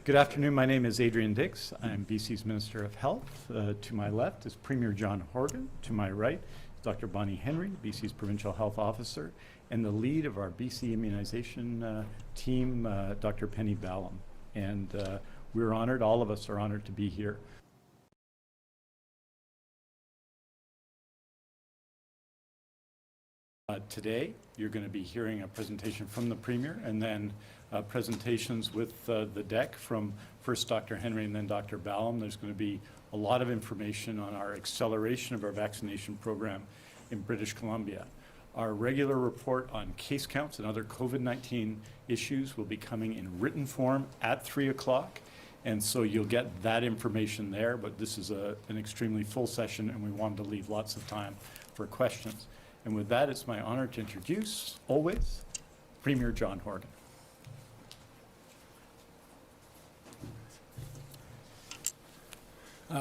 Good afternoon. My name is Adrian Dix. I'm BC's Minister of Health. To my left is Premier John Horgan. To my right is Dr. Bonnie Henry, BC's Provincial Health Officer, and the lead of our BC immunization team, Dr. Penny Ballem. And we're honored, all of us are honored to be here. Today, you're going to be hearing a presentation from the Premier and then presentations with the deck from first Dr. Henry and then Dr. Ballem. There's going to be a lot of information on our acceleration of our vaccination program in British Columbia. Our regular report on case counts and other COVID-19 issues will be coming in written form at 3 o'clock. And so you'll get that information there, but this is an extremely full session and we wanted to leave lots of time for questions. And with that, it's my honor to introduce, always, Premier John Horgan.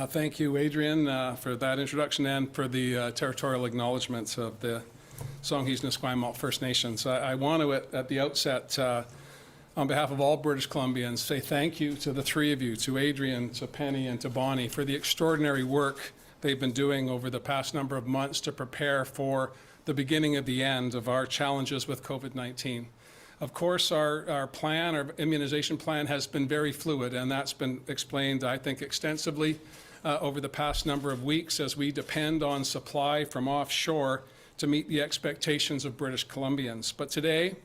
Thank you, Adrian, for that introduction and for the territorial acknowledgements of the Songhees Nisquamish First Nations. I want to, at the outset, on behalf of all British Columbians, say thank you to the three of you, to Adrian, to Penny, and to Bonnie, for the extraordinary work they've been doing over the past number of months to prepare for the beginning of the end of our challenges with COVID-19. Of course, our plan, our immunization plan, has been very fluid, and that's been explained, I think, extensively over the past number of weeks as we depend on supply from offshore to meet the expectations of British Columbians. But today,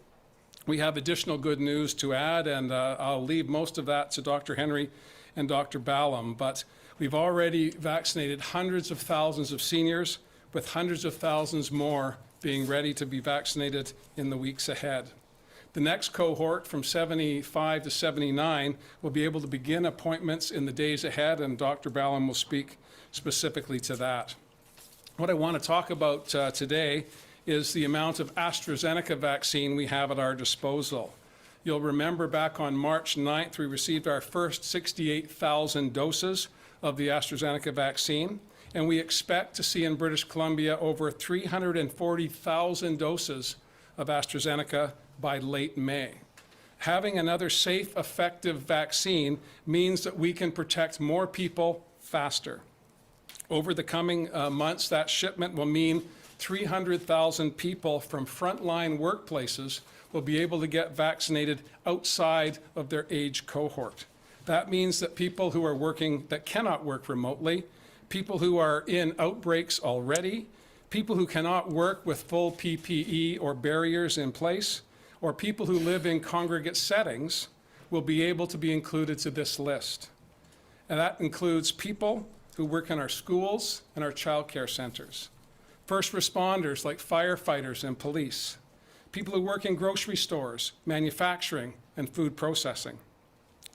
we have additional good news to add, and I'll leave most of that to Dr. Henry and Dr. Ballem. But we've already vaccinated hundreds of thousands of seniors, with hundreds of thousands more being ready to be vaccinated in the weeks ahead. The next cohort, from 75 to 79, will be able to begin appointments in the days ahead, and Dr. Ballem will speak specifically to that. What I want to talk about today is the amount of AstraZeneca vaccine we have at our disposal. You'll remember back on March 9th, we received our first 68,000 doses of the AstraZeneca vaccine, and we expect to see in British Columbia over 340,000 doses of AstraZeneca by late May. Having another safe, effective vaccine means that we can protect more people faster. Over the coming months, that shipment will mean 300,000 people from frontline workplaces will be able to get vaccinated outside of their age cohort. That means that people who are working that cannot work remotely, people who are in outbreaks already, people who cannot work with full PPE or barriers in place, or people who live in congregate settings will be able to be included to this list. And that includes people who work in our schools and our childcare centers, first responders like firefighters and police, people who work in grocery stores, manufacturing, and food processing.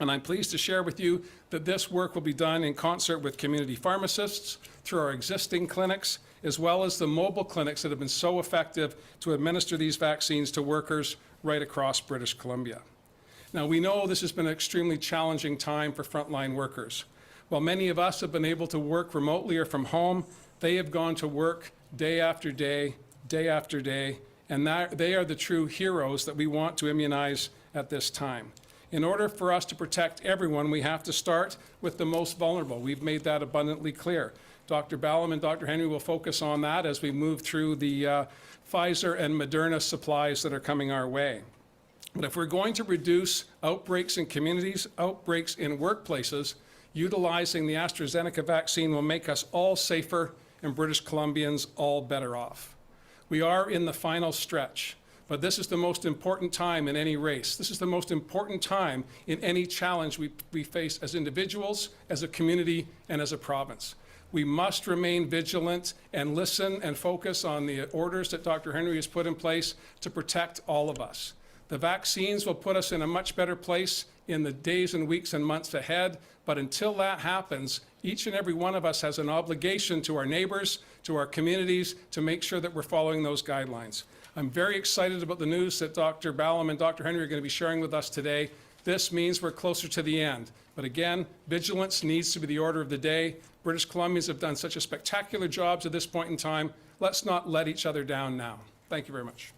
And I'm pleased to share with you that this work will be done in concert with community pharmacists through our existing clinics, as well as the mobile clinics that have been so effective to administer these vaccines to workers right across British Columbia. Now, we know this has been an extremely challenging time for frontline workers. While many of us have been able to work remotely or from home, they have gone to work day after day, day after day, and they are the true heroes that we want to immunize at this time. In order for us to protect everyone, we have to start with the most vulnerable. We've made that abundantly clear. Dr. Ballem and Dr. Henry will focus on that as we move through the Pfizer and Moderna supplies that are coming our way. But if we're going to reduce outbreaks in communities, outbreaks in workplaces, utilizing the AstraZeneca vaccine will make us all safer and British Columbians all better off. We are in the final stretch. But this is the most important time in any race. This is the most important time in any challenge we face as individuals, as a community, and as a province. We must remain vigilant and listen and focus on the orders that Dr. Henry has put in place to protect all of us. The vaccines will put us in a much better place in the days and weeks and months ahead, but until that happens, each and every one of us has an obligation to our neighbors, to our communities, to make sure that we're following those guidelines. I'm very excited about the news that Dr. Ballem and Dr. Henry are going to be sharing with us today. This means we're closer to the end. But again, vigilance needs to be the order of the day. British Columbians have done such a spectacular job to this point in time. Let's not let each other down now. Thank you very much.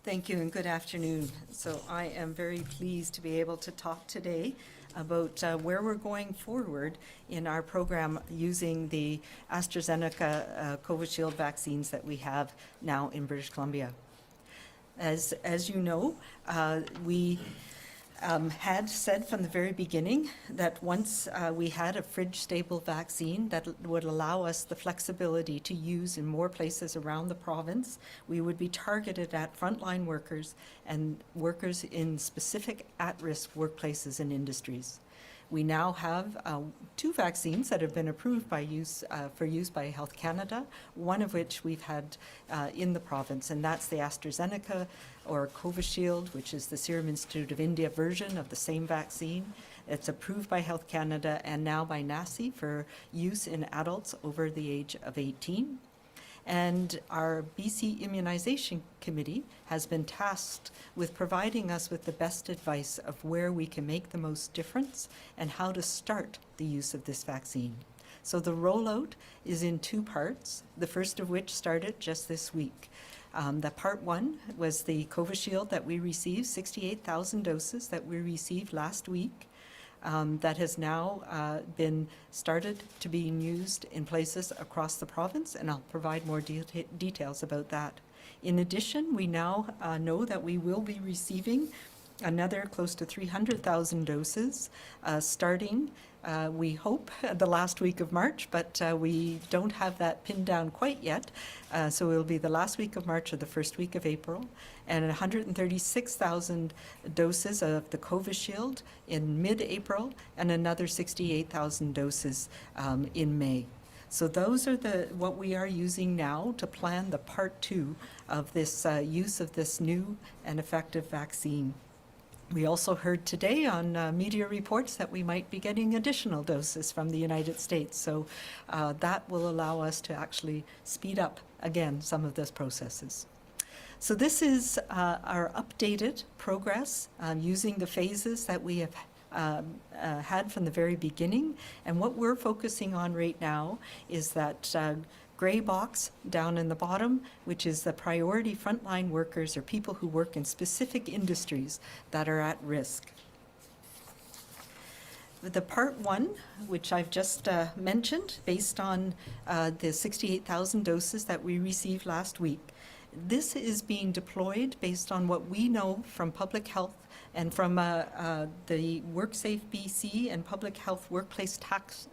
Thank you and good afternoon. So I am very pleased to be able to talk today about where we're going forward in our program using the AstraZeneca Covishield vaccines that we have now in British Columbia. As you know, we had said from the very beginning that once we had a fridge-stable vaccine that would allow us the flexibility to use in more places around the province, we would be targeted at frontline workers and workers in specific at-risk workplaces and industries. We now have 2 vaccines that have been approved for use by Health Canada, one of which we've had in the province, and that's the AstraZeneca or Covishield, which is the Serum Institute of India version of the same vaccine. It's approved by Health Canada and now by NACI for use in adults over the age of 18. And our BC Immunization Committee has been tasked with providing us with the best advice of where we can make the most difference and how to start the use of this vaccine. So the rollout is in 2 parts, the first of which started just this week. The part 1 was the Covishield that we received, 68,000 doses that we received last week. That has now been started to being used in places across the province, and I'll provide more details about that. In addition, we now know that we will be receiving another close to 300,000 doses starting, we hope, the last week of March, but we don't have that pinned down quite yet. So it will be the last week of March or the first week of April, and 136,000 doses of the Covishield in mid-April, and another 68,000 doses in May. So those are what we are using now to plan the part 2 of this use of this new and effective vaccine. We also heard today on media reports that we might be getting additional doses from the United States. So that will allow us to actually speed up, again, some of those processes. So this is our updated progress using the phases that we have had from the very beginning. And what we're focusing on right now is that gray box down in the bottom, which is the priority frontline workers or people who work in specific industries that are at risk. The part 1, which I've just mentioned, based on the 68,000 doses that we received last week, this is being deployed based on what we know from public health and from the WorkSafe BC and Public Health Workplace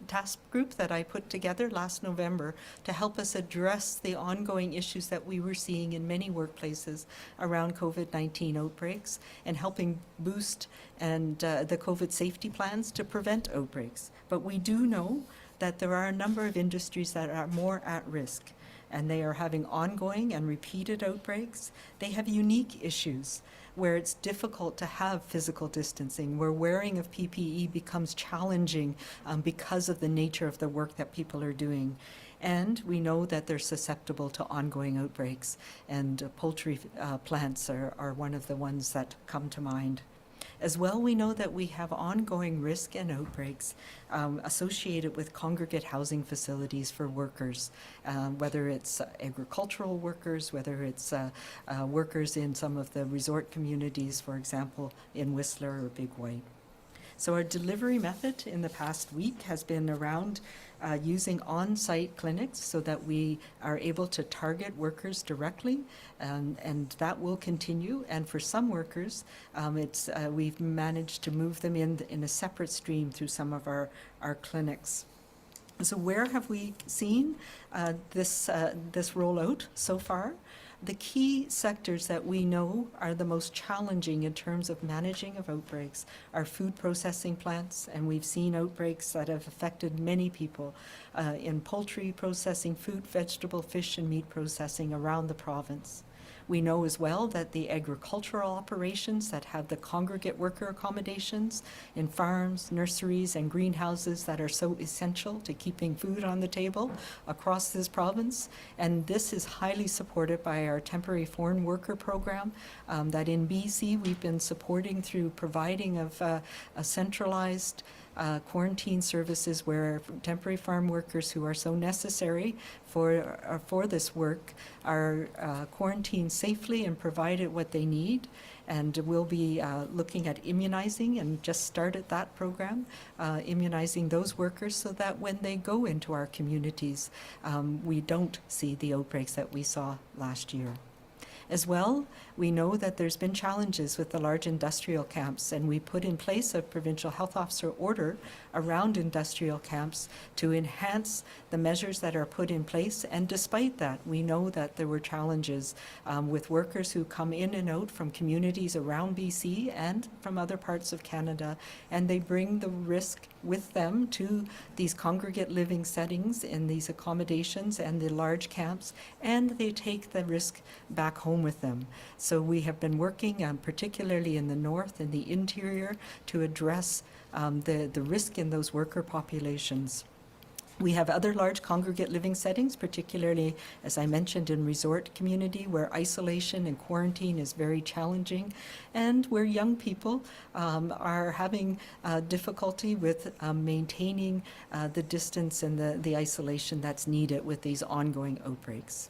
Task Group that I put together last November to help us address the ongoing issues that we were seeing in many workplaces around COVID-19 outbreaks and helping boost and the COVID safety plans to prevent outbreaks. But we do know that there are a number of industries that are more at risk, and they are having ongoing and repeated outbreaks. They have unique issues where it's difficult to have physical distancing, where wearing of PPE becomes challenging because of the nature of the work that people are doing. And we know that they're susceptible to ongoing outbreaks, and poultry plants are one of the ones that come to mind. As well, we know that we have ongoing risk and outbreaks associated with congregate housing facilities for workers, whether it's agricultural workers, whether it's workers in some of the resort communities, for example, in Whistler or Big White. So our delivery method in the past week has been around using on-site clinics so that we are able to target workers directly, and that will continue. And for some workers, we've managed to move them in a separate stream through some of our clinics. So where have we seen this rollout so far? The key sectors that we know are the most challenging in terms of managing of outbreaks are food processing plants, and we've seen outbreaks that have affected many people in poultry processing, food, vegetable, fish, and meat processing around the province. We know as well that the agricultural operations that have the congregate worker accommodations in farms, nurseries, and greenhouses that are so essential to keeping food on the table across this province. And this is highly supported by our temporary foreign worker program that in BC we've been supporting through providing of a centralized quarantine services where temporary farm workers who are so necessary for this work are quarantined safely and provided what they need. And we'll be looking at immunizing and just started that program, immunizing those workers so that when they go into our communities, we don't see the outbreaks that we saw last year. As well, we know that there's been challenges with the large industrial camps, and we put in place a provincial health officer order around industrial camps to enhance the measures that are put in place. And despite that, we know that there were challenges with workers who come in and out from communities around BC and from other parts of Canada, and they bring the risk with them to these congregate living settings in these accommodations and the large camps, and they take the risk back home with them. So we have been working particularly in the north and the interior to address the risk in those worker populations. We have other large congregate living settings, particularly, as I mentioned, in resort community where isolation and quarantine is very challenging, and where young people are having difficulty with maintaining the distance and the isolation that's needed with these ongoing outbreaks.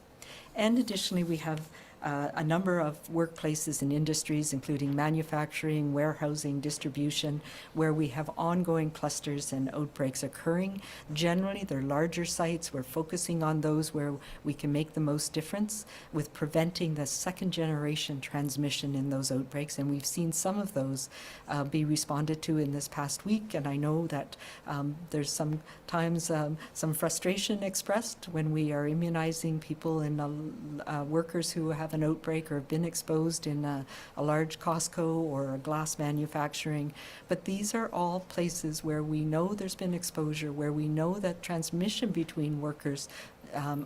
And additionally, we have a number of workplaces and industries, including manufacturing, warehousing, distribution, where we have ongoing clusters and outbreaks occurring. Generally, they're larger sites. We're focusing on those where we can make the most difference with preventing the second-generation transmission in those outbreaks, and we've seen some of those be responded to in this past week, and I know that there's sometimes some frustration expressed when we are immunizing people and workers who have an outbreak or have been exposed in a large Costco or a glass manufacturing. But these are all places where we know there's been exposure, where we know that transmission between workers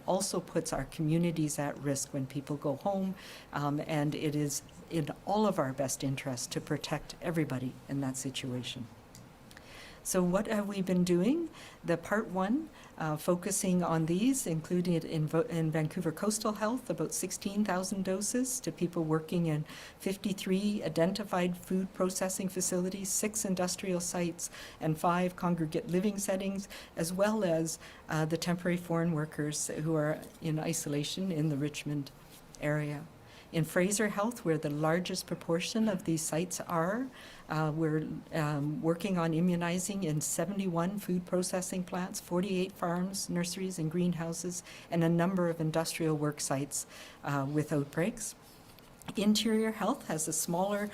also puts our communities at risk when people go home, and it is in all of our best interest to protect everybody in that situation. So what have we been doing? The part one, focusing on these, including it in Vancouver Coastal Health, about 16,000 doses to people working in 53 identified food processing facilities, 6 industrial sites, and 5 congregate living settings, as well as the temporary foreign workers who are in isolation in the Richmond area. In Fraser Health, where the largest proportion of these sites are, we're working on immunizing in 71 food processing plants, 48 farms, nurseries, and greenhouses, and a number of industrial work sites with outbreaks. Interior Health has a smaller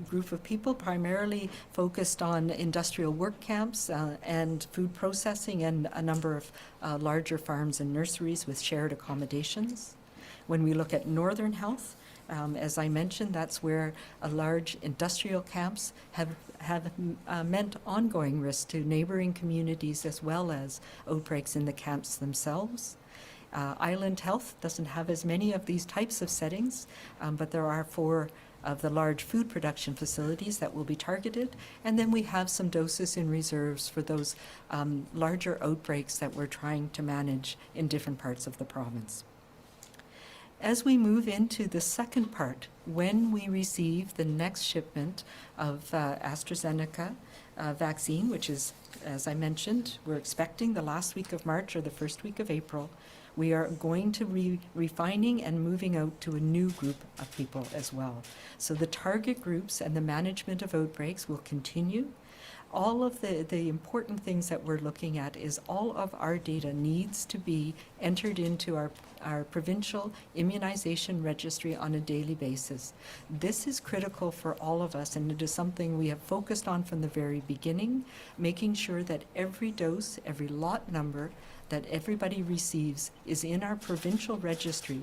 group of people, primarily focused on industrial work camps and food processing, and a number of larger farms and nurseries with shared accommodations. When we look at Northern Health, as I mentioned, that's where large industrial camps have meant ongoing risk to neighboring communities as well as outbreaks in the camps themselves. Island Health doesn't have as many of these types of settings, but there are 4 of the large food production facilities that will be targeted. And then we have some doses in reserves for those larger outbreaks that we're trying to manage in different parts of the province. As we move into the second part, when we receive the next shipment of AstraZeneca vaccine, which is, as I mentioned, we're expecting the last week of March or the first week of April, we are going to be refining and moving out to a new group of people as well. So the target groups and the management of outbreaks will continue. All of the important things that we're looking at is all of our data needs to be entered into our provincial immunization registry on a daily basis. This is critical for all of us, and it is something we have focused on from the very beginning, making sure that every dose, every lot number that everybody receives is in our provincial registry,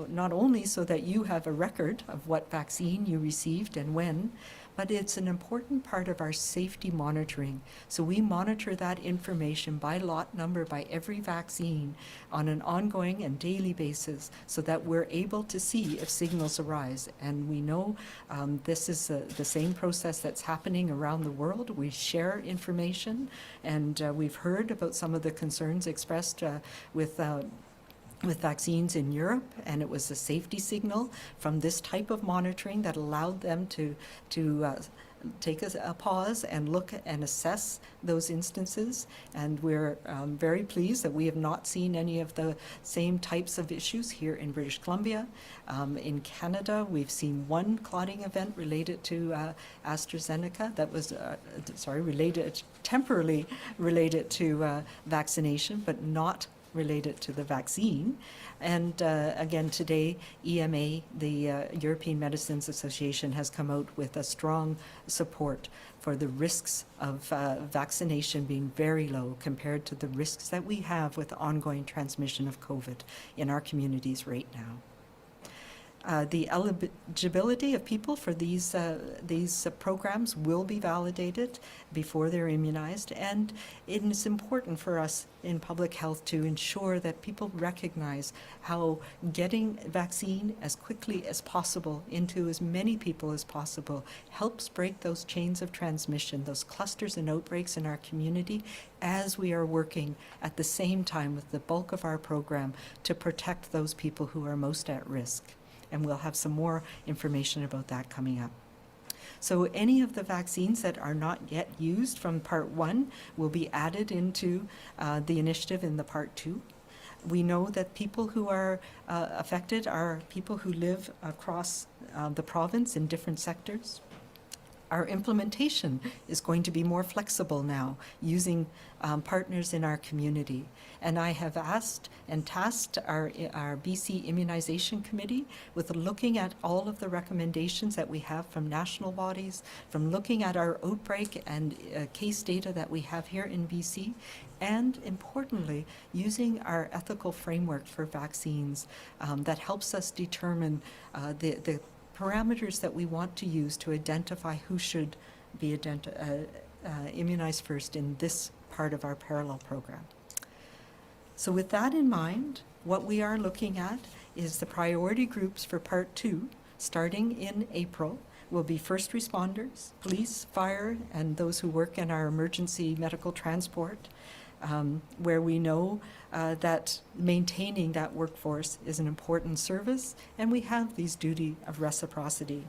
not only so that you have a record of what vaccine you received and when, but it's an important part of our safety monitoring. So we monitor that information by lot number, by every vaccine on an ongoing and daily basis so that we're able to see if signals arise. And we know this is the same process that's happening around the world. We share information, and we've heard about some of the concerns expressed with vaccines in Europe, and it was a safety signal from this type of monitoring that allowed them to take a pause and look and assess those instances. And we're very pleased that we have not seen any of the same types of issues here in British Columbia. In Canada, we've seen one clotting event related to AstraZeneca that was, temporarily related to vaccination, but not related to the vaccine. And again, today, EMA, the European Medicines Association, has come out with a strong support for the risks of vaccination being very low compared to the risks that we have with ongoing transmission of COVID in our communities right now. The eligibility of people for these programs will be validated before they're immunized, and it is important for us in public health to ensure that people recognize how getting vaccine as quickly as possible into as many people as possible helps break those chains of transmission, those clusters and outbreaks in our community, as we are working at the same time with the bulk of our program to protect those people who are most at risk. And we'll have some more information about that coming up. So any of the vaccines that are not yet used from Part 1 will be added into the initiative in the Part 2. We know that people who are affected are people who live across the province in different sectors. Our implementation is going to be more flexible now, using partners in our community. And I have asked and tasked our BC Immunization Committee with looking at all of the recommendations that we have from national bodies, from looking at our outbreak and case data that we have here in BC, and importantly, using our ethical framework for vaccines that helps us determine the parameters that we want to use to identify who should be immunized first in this part of our parallel program. So with that in mind, what we are looking at is the priority groups for Part 2, starting in April, will be first responders, police, fire, and those who work in our emergency medical transport, where we know that maintaining that workforce is an important service, and we have these duty of reciprocity.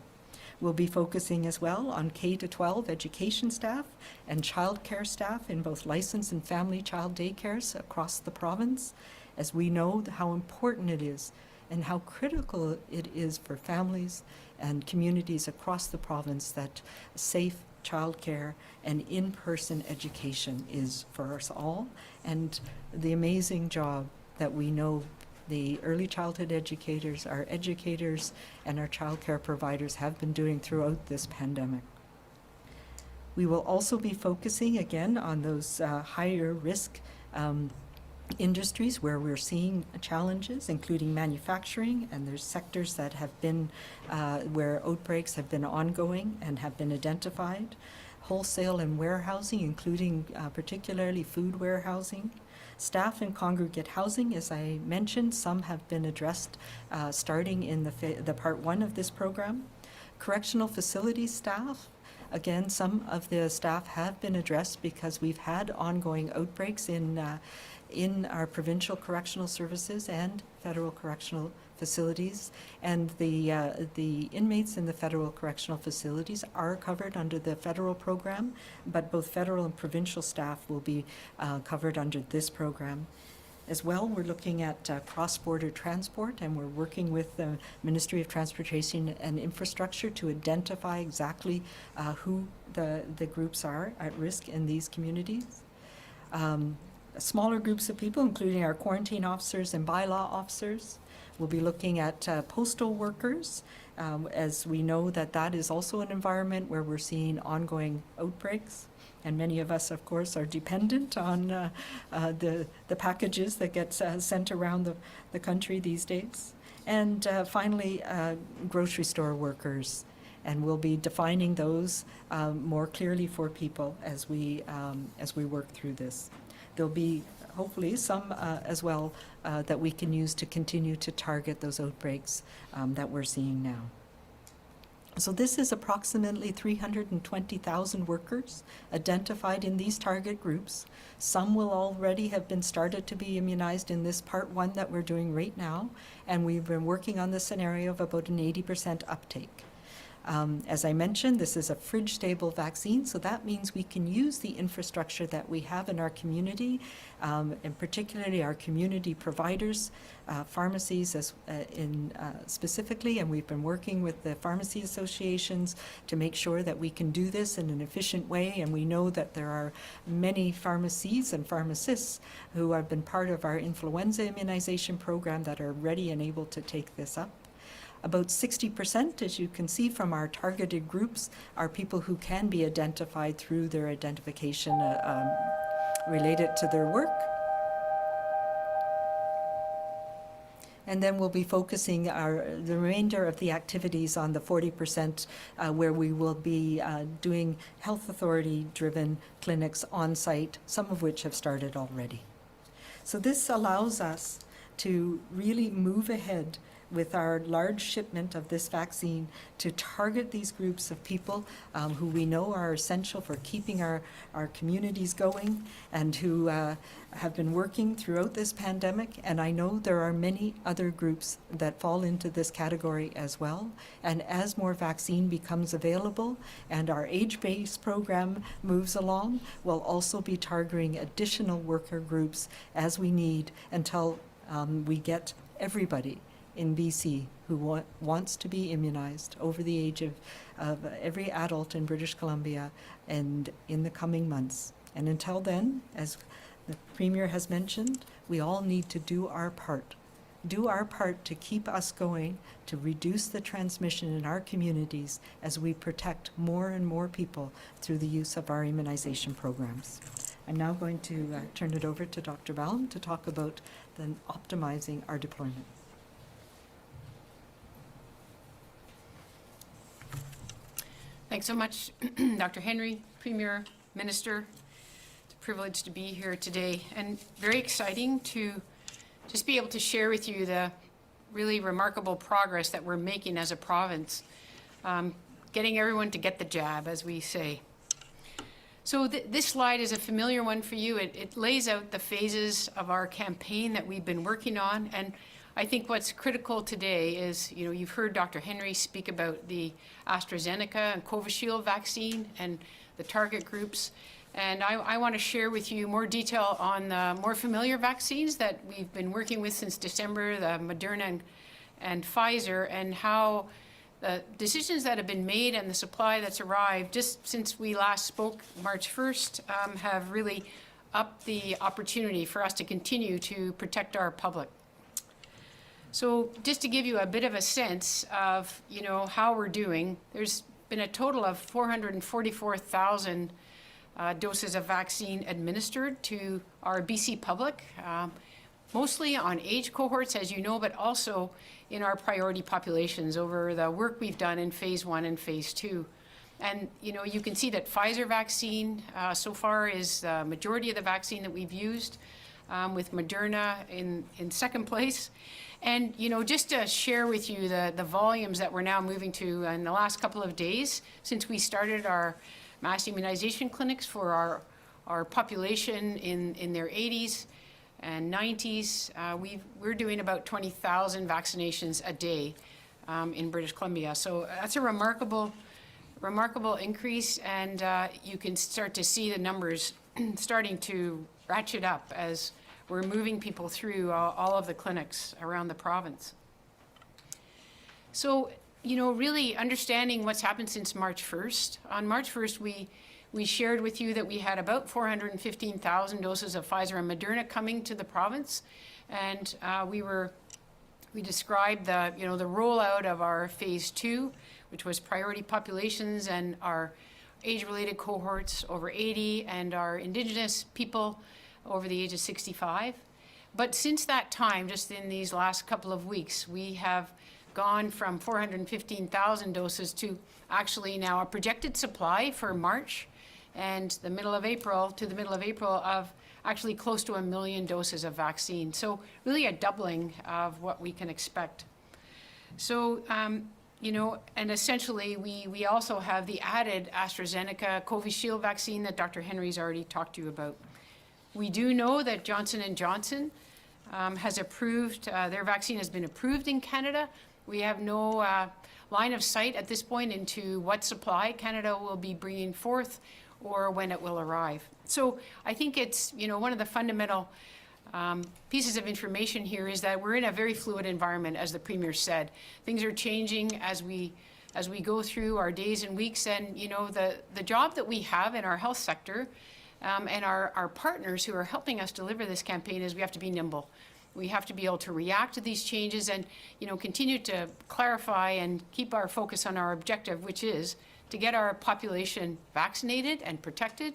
We'll be focusing as well on K-12 education staff and childcare staff in both licensed and family child daycares across the province, as we know how important it is and how critical it is for families and communities across the province that safe childcare and in-person education is for us all, and the amazing job that we know the early childhood educators, our educators, and our childcare providers have been doing throughout this pandemic. We will also be focusing again on those higher risk industries where we're seeing challenges, including manufacturing, and there's sectors that have been where outbreaks have been ongoing and have been identified, wholesale and warehousing, including particularly food warehousing, staff and congregate housing. As I mentioned, some have been addressed starting in the Part 1 of this program. Correctional facilities staff, again, some of the staff have been addressed because we've had ongoing outbreaks in our provincial correctional services and federal correctional facilities, and the inmates in the federal correctional facilities are covered under the federal program, but both federal and provincial staff will be covered under this program. As well, we're looking at cross-border transport, and we're working with the Ministry of Transportation and Infrastructure to identify exactly who the groups are at risk in these communities. Smaller groups of people, including our quarantine officers and bylaw officers. We'll be looking at postal workers, as we know that is also an environment where we're seeing ongoing outbreaks. And many of us, of course, are dependent on the packages that get sent around the country these days. And finally, grocery store workers. And we'll be defining those more clearly for people as we work through this. There'll be hopefully some as well that we can use to continue to target those outbreaks that we're seeing now. So this is approximately 320,000 workers identified in these target groups. Some will already have been started to be immunized in this Part 1 that we're doing right now, and we've been working on the scenario of about an 80% uptake. As I mentioned, this is a fridge-stable vaccine, so that means we can use the infrastructure that we have in our community, and particularly our community providers, pharmacies specifically, and we've been working with the pharmacy associations to make sure that we can do this in an efficient way, and we know that there are many pharmacies and pharmacists who have been part of our influenza immunization program that are ready and able to take this up. About 60%, as you can see from our targeted groups, are people who can be identified through their identification related to their work. And then we'll be focusing the remainder of the activities on the 40% where we will be doing health authority-driven clinics on site, some of which have started already. So this allows us to really move ahead with our large shipment of this vaccine to target these groups of people who we know are essential for keeping our communities going and who have been working throughout this pandemic. And I know there are many other groups that fall into this category as well. And as more vaccine becomes available and our age-based program moves along, we'll also be targeting additional worker groups as we need until we get everybody in BC who wants to be immunized over the age of every adult in British Columbia and in the coming months. And until then, as the Premier has mentioned, we all need to do our part. Do our part to keep us going, to reduce the transmission in our communities as we protect more and more people through the use of our immunization programs. I'm now going to turn it over to Dr. Ballem to talk about then optimizing our deployment. Thanks so much, Dr. Henry, Premier, Minister. It's a privilege to be here today and very exciting to just be able to share with you the really remarkable progress that we're making as a province, getting everyone to get the jab, as we say. So this slide is a familiar one for you. It lays out the phases of our campaign that we've been working on, and I think what's critical today is, you've heard Dr. Henry speak about the AstraZeneca and Provincial vaccine and the target groups. And I want to share with you more detail on the more familiar vaccines that we've been working with since December, the Moderna and Pfizer, and how the decisions that have been made and the supply that's arrived just since we last spoke March 1st have really upped the opportunity for us to continue to protect our public. So just to give you a bit of a sense of, how we're doing, there's been a total of 444,000 doses of vaccine administered to our BC public, mostly on age cohorts, as you know, but also in our priority populations over the work we've done in phase 1 and phase 2. And, you can see that Pfizer vaccine so far is the majority of the vaccine that we've used, with Moderna in second place. And, just to share with you the volumes that we're now moving to in the last couple of days since we started our mass immunization clinics for our population in their 80s and 90s, we're doing about 20,000 vaccinations a day in British Columbia. So that's a remarkable increase, and you can start to see the numbers starting to ratchet up as we're moving people through all of the clinics around the province. So, really understanding what's happened since March 1st. On March 1st, we shared with you that we had about 415,000 doses of Pfizer and Moderna coming to the province, and we described the rollout of our phase 2, which was priority populations and our age-related cohorts over 80 and our Indigenous people over the age of 65. But since that time, just in these last couple of weeks, we have gone from 415,000 doses to actually now a projected supply for March and the middle of April of actually close to 1 million doses of vaccine. So really a doubling of what we can expect. So, and essentially we also have the added AstraZeneca Covishield vaccine that Dr. Henry's already talked to you about. We do know that Johnson & Johnson has approved, their vaccine has been approved in Canada. We have no line of sight at this point into what supply Canada will be bringing forth or when it will arrive. So I think it's, one of the fundamental pieces of information here is that we're in a very fluid environment, as the Premier said. Things are changing as we go through our days and weeks, and the job that we have in our health sector and our partners who are helping us deliver this campaign is we have to be nimble. We have to be able to react to these changes and continue to clarify and keep our focus on our objective, which is to get our population vaccinated and protected,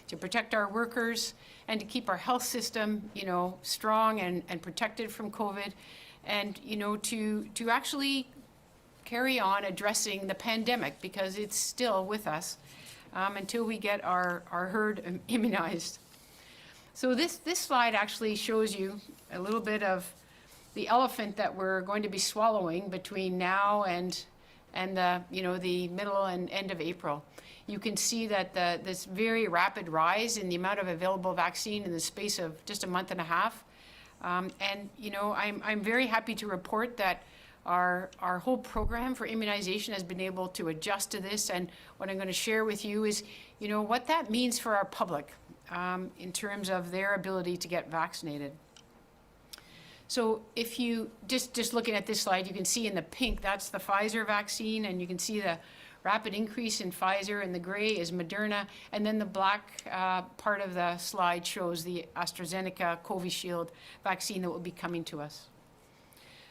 to protect our workers, and to keep our health system, strong and protected from COVID, and, to actually carry on addressing the pandemic, because it's still with us until we get our herd immunized. So this slide actually shows you a little bit of the elephant that we're going to be swallowing between now and the middle and end of April. You can see that this very rapid rise in the amount of available vaccine in the space of just a month and a half. I'm very happy to report that our whole program for immunization has been able to adjust to this, and what I'm going to share with you is, what that means for our public in terms of their ability to get vaccinated. So if you just looking at this slide, you can see in the pink, that's the Pfizer vaccine, and you can see the rapid increase in Pfizer, and the gray is Moderna, and then the black part of the slide shows the AstraZeneca Covishield vaccine that will be coming to us.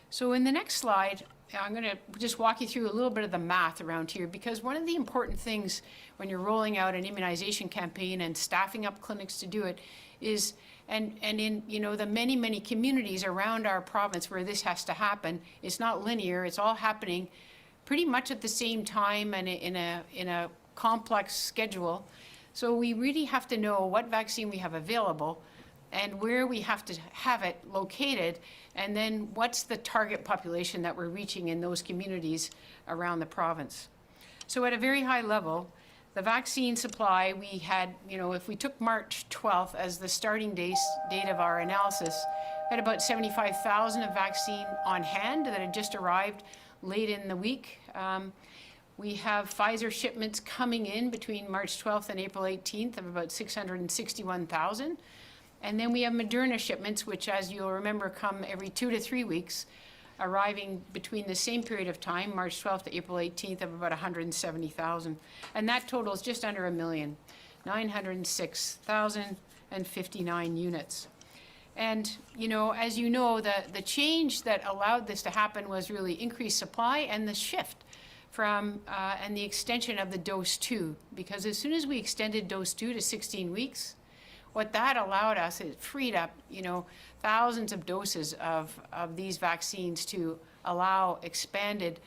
So in the next slide, I'm going to just walk you through a little bit of the math around here, because one of the important things when you're rolling out an immunization campaign and staffing up clinics to do it is, and in the many communities around our province where this has to happen, it's not linear, it's all happening pretty much at the same time and in a complex schedule. So we really have to know what vaccine we have available and where we have to have it located, and then what's the target population that we're reaching in those communities around the province. So at a very high level, the vaccine supply, we had, if we took March 12th as the starting date of our analysis, we had about 75,000 of vaccine on hand that had just arrived late in the week. We have Pfizer shipments coming in between March 12th and April 18th of about 661,000. And then we have Moderna shipments, which, as you'll remember, come every 2 to 3 weeks, arriving between the same period of time, March 12th to April 18th, of about 170,000. And that totals just under 1,906,059 units. And, as you know, the change that allowed this to happen was really increased supply and the shift from, and the extension of the dose 2. Because as soon as we extended dose 2 to 16 weeks, what that allowed us, it freed up, thousands of doses of these vaccines to allow expanded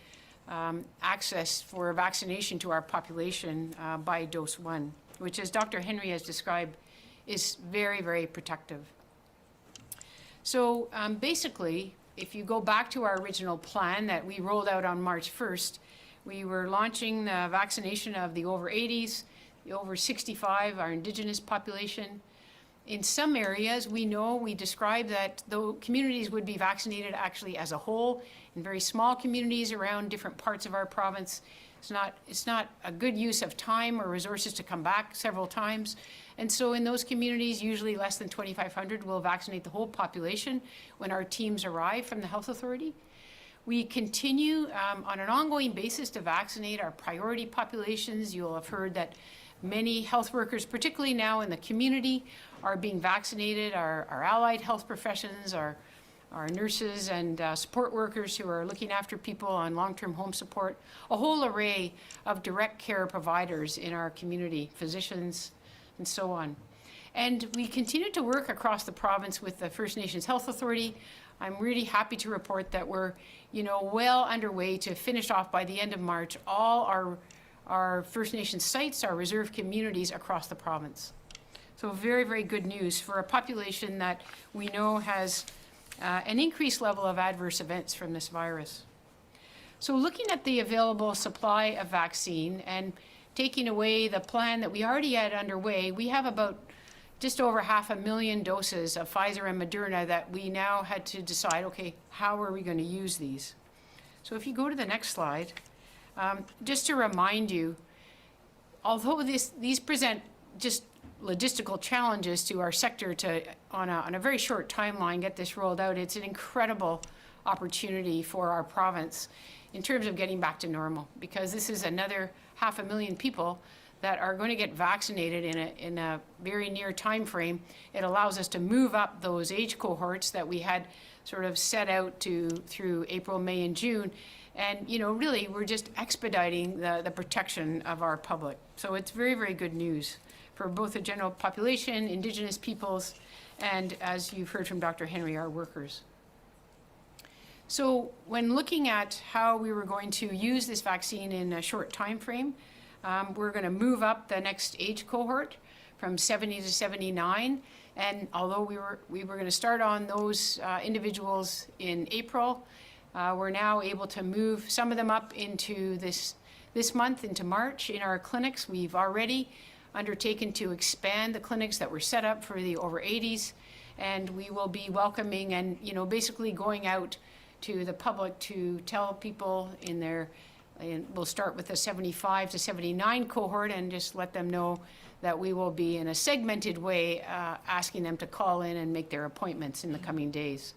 access for vaccination to our population by dose 1, which, as Dr. Henry has described, is very, very protective. So basically, if you go back to our original plan that we rolled out on March 1st, we were launching the vaccination of the over 80s, the over 65, our Indigenous population. In some areas, we described that the communities would be vaccinated actually as a whole. In very small communities around different parts of our province, it's not a good use of time or resources to come back several times. And so in those communities, usually less than 2,500 will vaccinate the whole population when our teams arrive from the health authority. We continue on an ongoing basis to vaccinate our priority populations. You'll have heard that many health workers, particularly now in the community, are being vaccinated. Our allied health professions, our nurses and support workers who are looking after people on long-term home support, a whole array of direct care providers in our community, physicians, and so on. And we continue to work across the province with the First Nations Health Authority. I'm really happy to report that we're, well underway to finish off by the end of March all our First Nations sites, our reserve communities across the province. So very, very good news for a population that we know has an increased level of adverse events from this virus. So looking at the available supply of vaccine and taking away the plan that we already had underway, we have about just over 500,000 doses of Pfizer and Moderna that we now had to decide, okay, how are we going to use these? So if you go to the next slide, Just to remind you, although these present just logistical challenges to our sector to, on a very short timeline, get this rolled out, it's an incredible opportunity for our province in terms of getting back to normal, because this is another 500,000 people that are going to get vaccinated in a very near time frame. It allows us to move up those age cohorts that we had sort of set out to through April, May, and June. And, you know, really, we're just expediting the protection of our public. So it's very, very good news for both the general population, Indigenous peoples, and, as you've heard from Dr. Henry, our workers. So when looking at how we were going to use this vaccine in a short time frame, we're going to move up the next age cohort from 70 to 79. And although we were going to start on those individuals in April, we're now able to move some of them up into this month, into March. In our clinics, we've already undertaken to expand the clinics that were set up for the over 80s, and we will be welcoming and, you know, basically going out to the public to tell people and we'll start with the 75 to 79 cohort and just let them know that we will be in a segmented way asking them to call in and make their appointments in the coming days.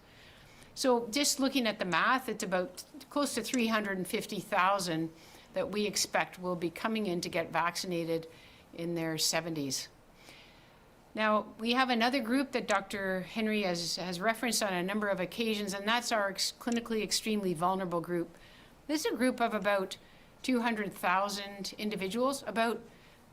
So just looking at the math, it's about close to 350,000 that we expect will be coming in to get vaccinated in their 70s. Now, we have another group that Dr. Henry has referenced on a number of occasions, and that's our clinically extremely vulnerable group. This is a group of about 200,000 individuals. About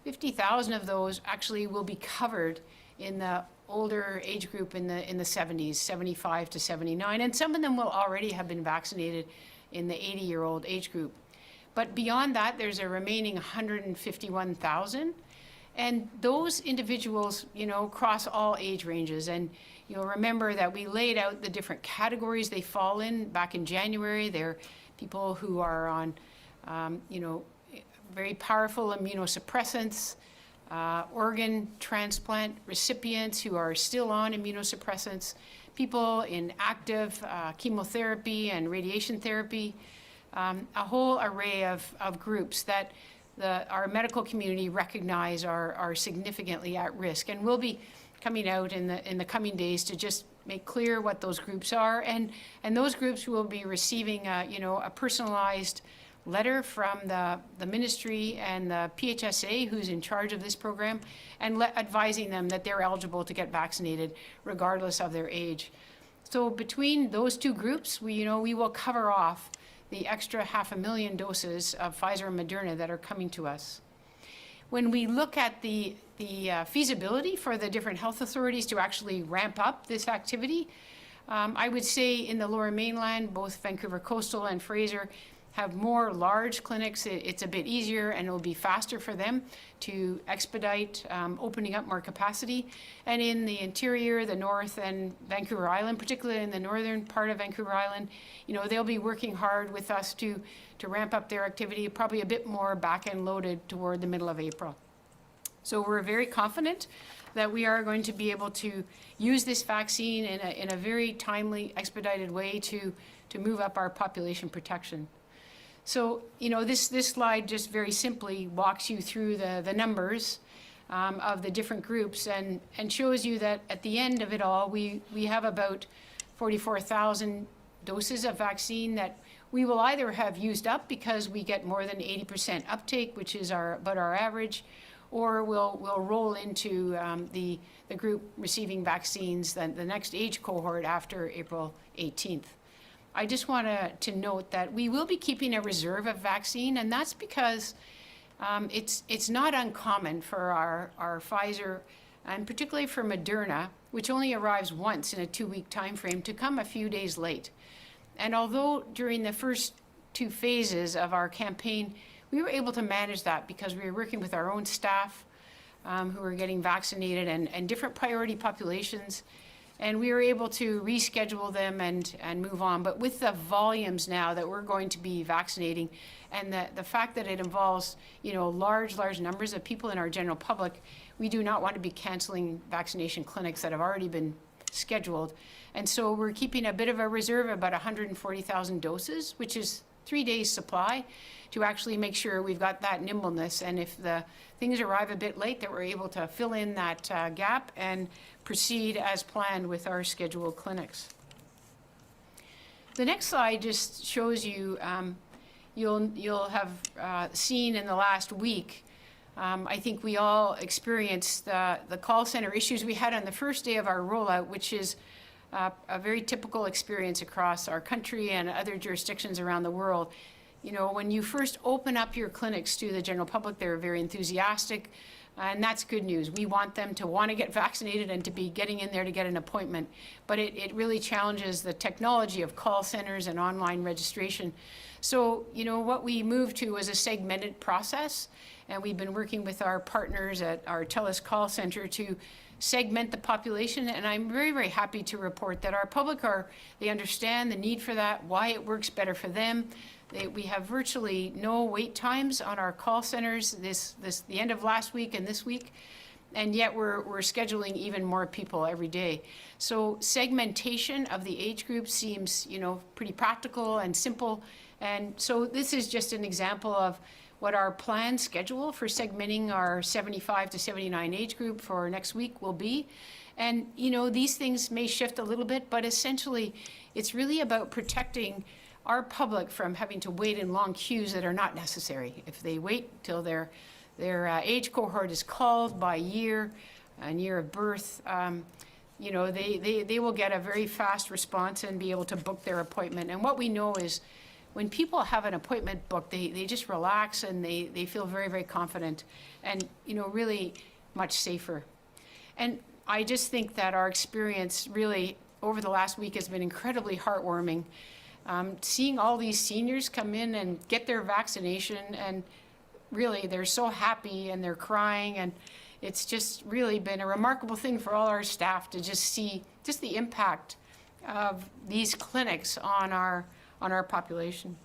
50,000 of those actually will be covered in the older age group in the 70s, 75 to 79, and some of them will already have been vaccinated in the 80-year-old age group. But beyond that, there's a remaining 151,000, and those individuals, you know, cross all age ranges. And you'll remember that we laid out the different categories they fall in back in January. They're people who are on, you know, very powerful immunosuppressants, organ transplant recipients who are still on immunosuppressants, people in active chemotherapy and radiation therapy, a whole array of groups that our medical community recognize are significantly at risk. And we'll be coming out in the coming days to just make clear what those groups are. And those groups will be receiving you know, a personalized letter from the ministry and the PHSA, who's in charge of this program, and advising them that they're eligible to get vaccinated regardless of their age. So between those two groups, we will cover off the extra 500,000 doses of Pfizer and Moderna that are coming to us. When we look at the feasibility for the different health authorities to actually ramp up this activity, I would say in the Lower Mainland, both Vancouver Coastal and Fraser have more large clinics. It's a bit easier and it'll be faster for them to expedite opening up more capacity. And in the interior, the north and Vancouver Island, particularly in the northern part of Vancouver Island, you know, they'll be working hard with us to ramp up their activity, probably a bit more back-end loaded toward the middle of April. So we're very confident that we are going to be able to use this vaccine in a very timely, expedited way to move up our population protection. So, you know, this slide just very simply walks you through the numbers of the different groups and shows you that at the end of it all, we have about 44,000 doses of vaccine that we will either have used up because we get more than 80% uptake, which is about our average, or we'll roll into the group receiving vaccines, the next age cohort after April 18th. I just want to note that we will be keeping a reserve of vaccine, and that's because it's not uncommon for our Pfizer, and particularly for Moderna, which only arrives once in a 2-week time frame, to come a few days late. And although during the first 2 phases of our campaign, we were able to manage that because we were working with our own staff who were getting vaccinated and different priority populations. And we were able to reschedule them and move on. But with the volumes now that we're going to be vaccinating, and the fact that it involves, you know, large numbers of people in our general public, we do not want to be canceling vaccination clinics that have already been scheduled. And so we're keeping a bit of a reserve, about 140,000 doses, which is 3 days supply to actually make sure we've got that nimbleness. And if the things arrive a bit late, that we're able to fill in that gap and proceed as planned with our scheduled clinics. The next slide just shows you, you'll have seen in the last week, I think we all experienced the call center issues we had on the first day of our rollout, which is a very typical experience across our country and other jurisdictions around the world. You know, when you first open up your clinics to the general public, they're very enthusiastic, and that's good news. We want them to want to get vaccinated and to be getting in there to get an appointment. But it really challenges the technology of call centers and online registration. So, you know, what we moved to was a segmented process, and we've been working with our partners at our TELUS call center to segment the population, and I'm very, very happy to report that our public they understand the need for that, why it works better for them. We have virtually no wait times on our call centers the end of last week and this week, and yet we're scheduling even more people every day. So segmentation of the age group seems, you know, pretty practical and simple, and so this is just an example of what our planned schedule for segmenting our 75 to 79 age group for next week will be. And, you know, these things may shift a little bit, but essentially it's really about protecting our public from having to wait in long queues that are not necessary. If they wait till their age cohort is called by year and year of birth, you know, they will get a very fast response and be able to book their appointment. And what we know is when people have an appointment booked, they just relax and they feel very, very confident and, you know, really much safer. And I just think that our experience really over the last week has been incredibly heartwarming. Seeing all these seniors come in and get their vaccination, and really they're so happy and they're crying, and it's just really been a remarkable thing for all our staff to just see just the impact of these clinics on our population.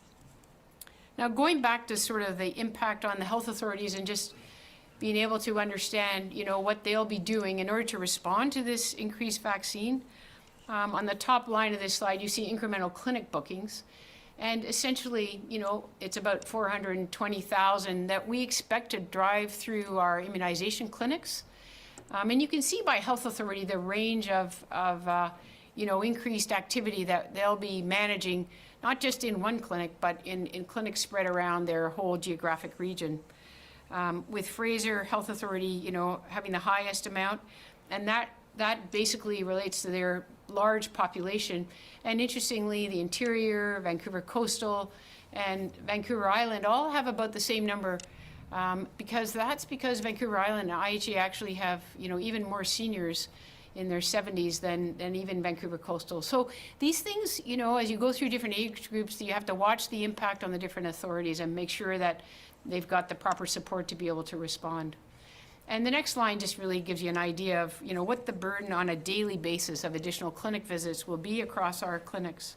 Now, going back to sort of the impact on the health authorities and just being able to understand, you know, what they'll be doing in order to respond to this increased vaccine. On the top line of this slide, you see incremental clinic bookings. And essentially, you know, it's about 420,000 that we expect to drive through our immunization clinics. And you can see by health authority the range of you know, increased activity that they'll be managing, not just in one clinic, but in clinics spread around their whole geographic region. With Fraser Health Authority, you know, having the highest amount, and that basically relates to their large population. And interestingly, the interior, Vancouver Coastal, and Vancouver Island all have about the same number, because Vancouver Island and IHA actually have, you know, even more seniors in their 70s than even Vancouver Coastal. So these things, you know, as you go through different age groups, you have to watch the impact on the different authorities and make sure that they've got the proper support to be able to respond. And the next line just really gives you an idea of, you know, what the burden on a daily basis of additional clinic visits will be across our clinics.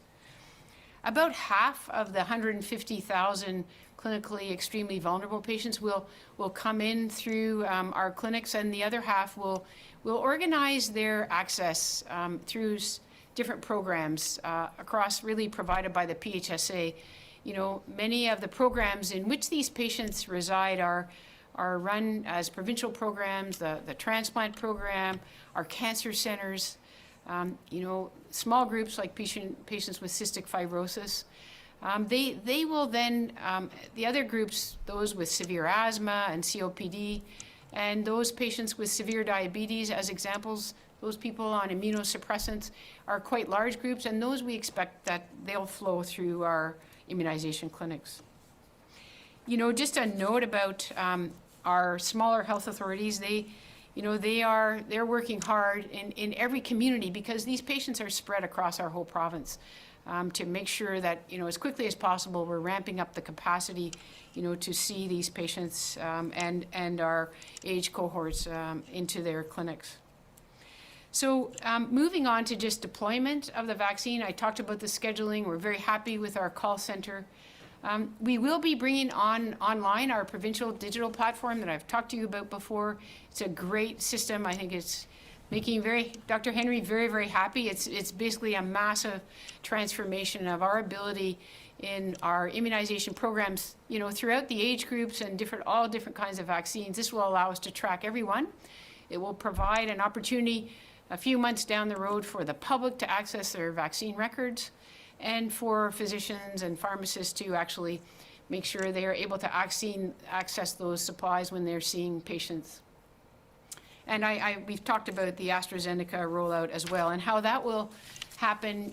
About half of the 150,000 clinically extremely vulnerable patients will come in through our clinics, and the other half will organize their access through different programs across, really provided by the PHSA. You know, many of the programs in which these patients reside are run as provincial programs, the transplant program, our cancer centers, you know, small groups like patients with cystic fibrosis. They will then, the other groups, those with severe asthma and COPD, and those patients with severe diabetes as examples, those people on immunosuppressants are quite large groups, and those we expect that they'll flow through our immunization clinics. You know, just a note about our smaller health authorities, they're working hard in every community, because these patients are spread across our whole province, to make sure that, you know, as quickly as possible, we're ramping up the capacity, you know, to see these patients and our age cohorts into their clinics. So moving on to just deployment of the vaccine, I talked about the scheduling. We're very happy with our call center. We will be bringing online our provincial digital platform that I've talked to you about before. It's a great system. I think it's making Dr. Henry very, very happy. It's basically a massive transformation of our ability in our immunization programs, throughout the age groups and all different kinds of vaccines. This will allow us to track everyone. It will provide an opportunity a few months down the road for the public to access their vaccine records, and for physicians and pharmacists to actually make sure they are able to access those supplies when they're seeing patients. And we've talked about the AstraZeneca rollout as well, and how that will happen,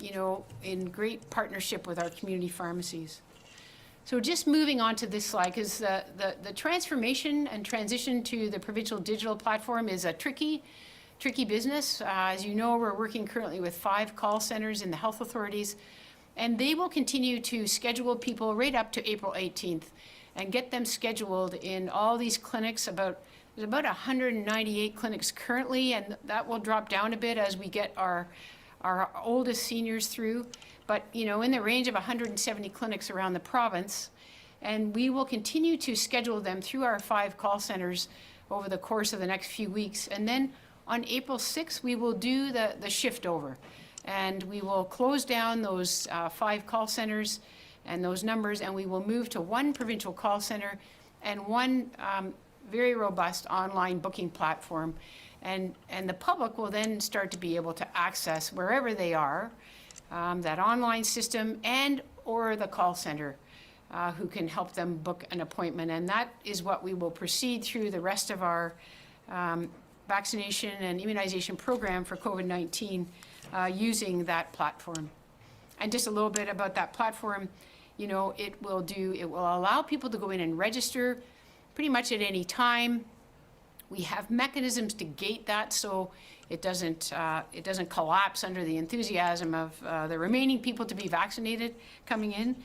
in great partnership with our community pharmacies. So just moving on to this slide, because the transformation and transition to the provincial digital platform is a tricky business. As you know, we're working currently with 5 call centers in the health authorities, and they will continue to schedule people right up to April 18th and get them scheduled in all these clinics. There's about 198 clinics currently, and that will drop down a bit as we get our oldest seniors through, but in the range of 170 clinics around the province. And we will continue to schedule them through our 5 call centers over the course of the next few weeks. And then on April 6th, we will do the shift over, and we will close down those 5 call centers and those numbers, and we will move to 1 provincial call center and 1 very robust online booking platform. And the public will then start to be able to access, wherever they are, that online system and or the call center who can help them book an appointment. And that is what we will proceed through the rest of our vaccination and immunization program for COVID-19 using that platform. And just a little bit about that platform, it will allow people to go in and register pretty much at any time. We have mechanisms to gate that so it doesn't collapse under the enthusiasm of the remaining people to be vaccinated coming in.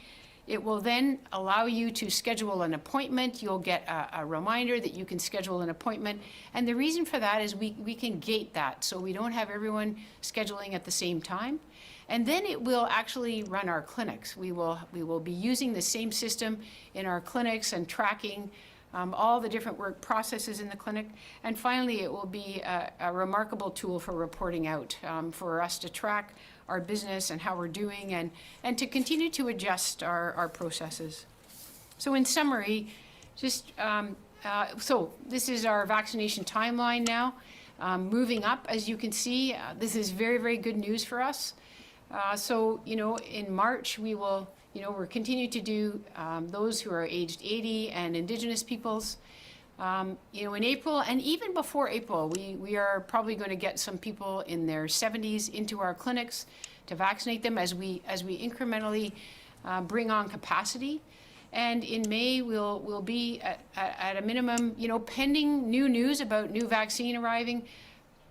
It will then allow you to schedule an appointment. You'll get a reminder that you can schedule an appointment. And the reason for that is we can gate that so we don't have everyone scheduling at the same time. And then it will actually run our clinics. We will be using the same system in our clinics and tracking all the different work processes in the clinic. And finally, it will be a remarkable tool for reporting out, for us to track our business and how we're doing, and to continue to adjust our processes. So in summary, so this is our vaccination timeline now. Moving up, as you can see, this is very, very good news for us. So, in March, we will we're continuing to do those who are aged 80 and Indigenous peoples. In April, and even before April, we are probably going to get some people in their 70s into our clinics to vaccinate them as we incrementally bring on capacity. And in May, we'll be at a minimum, pending new news about new vaccine arriving,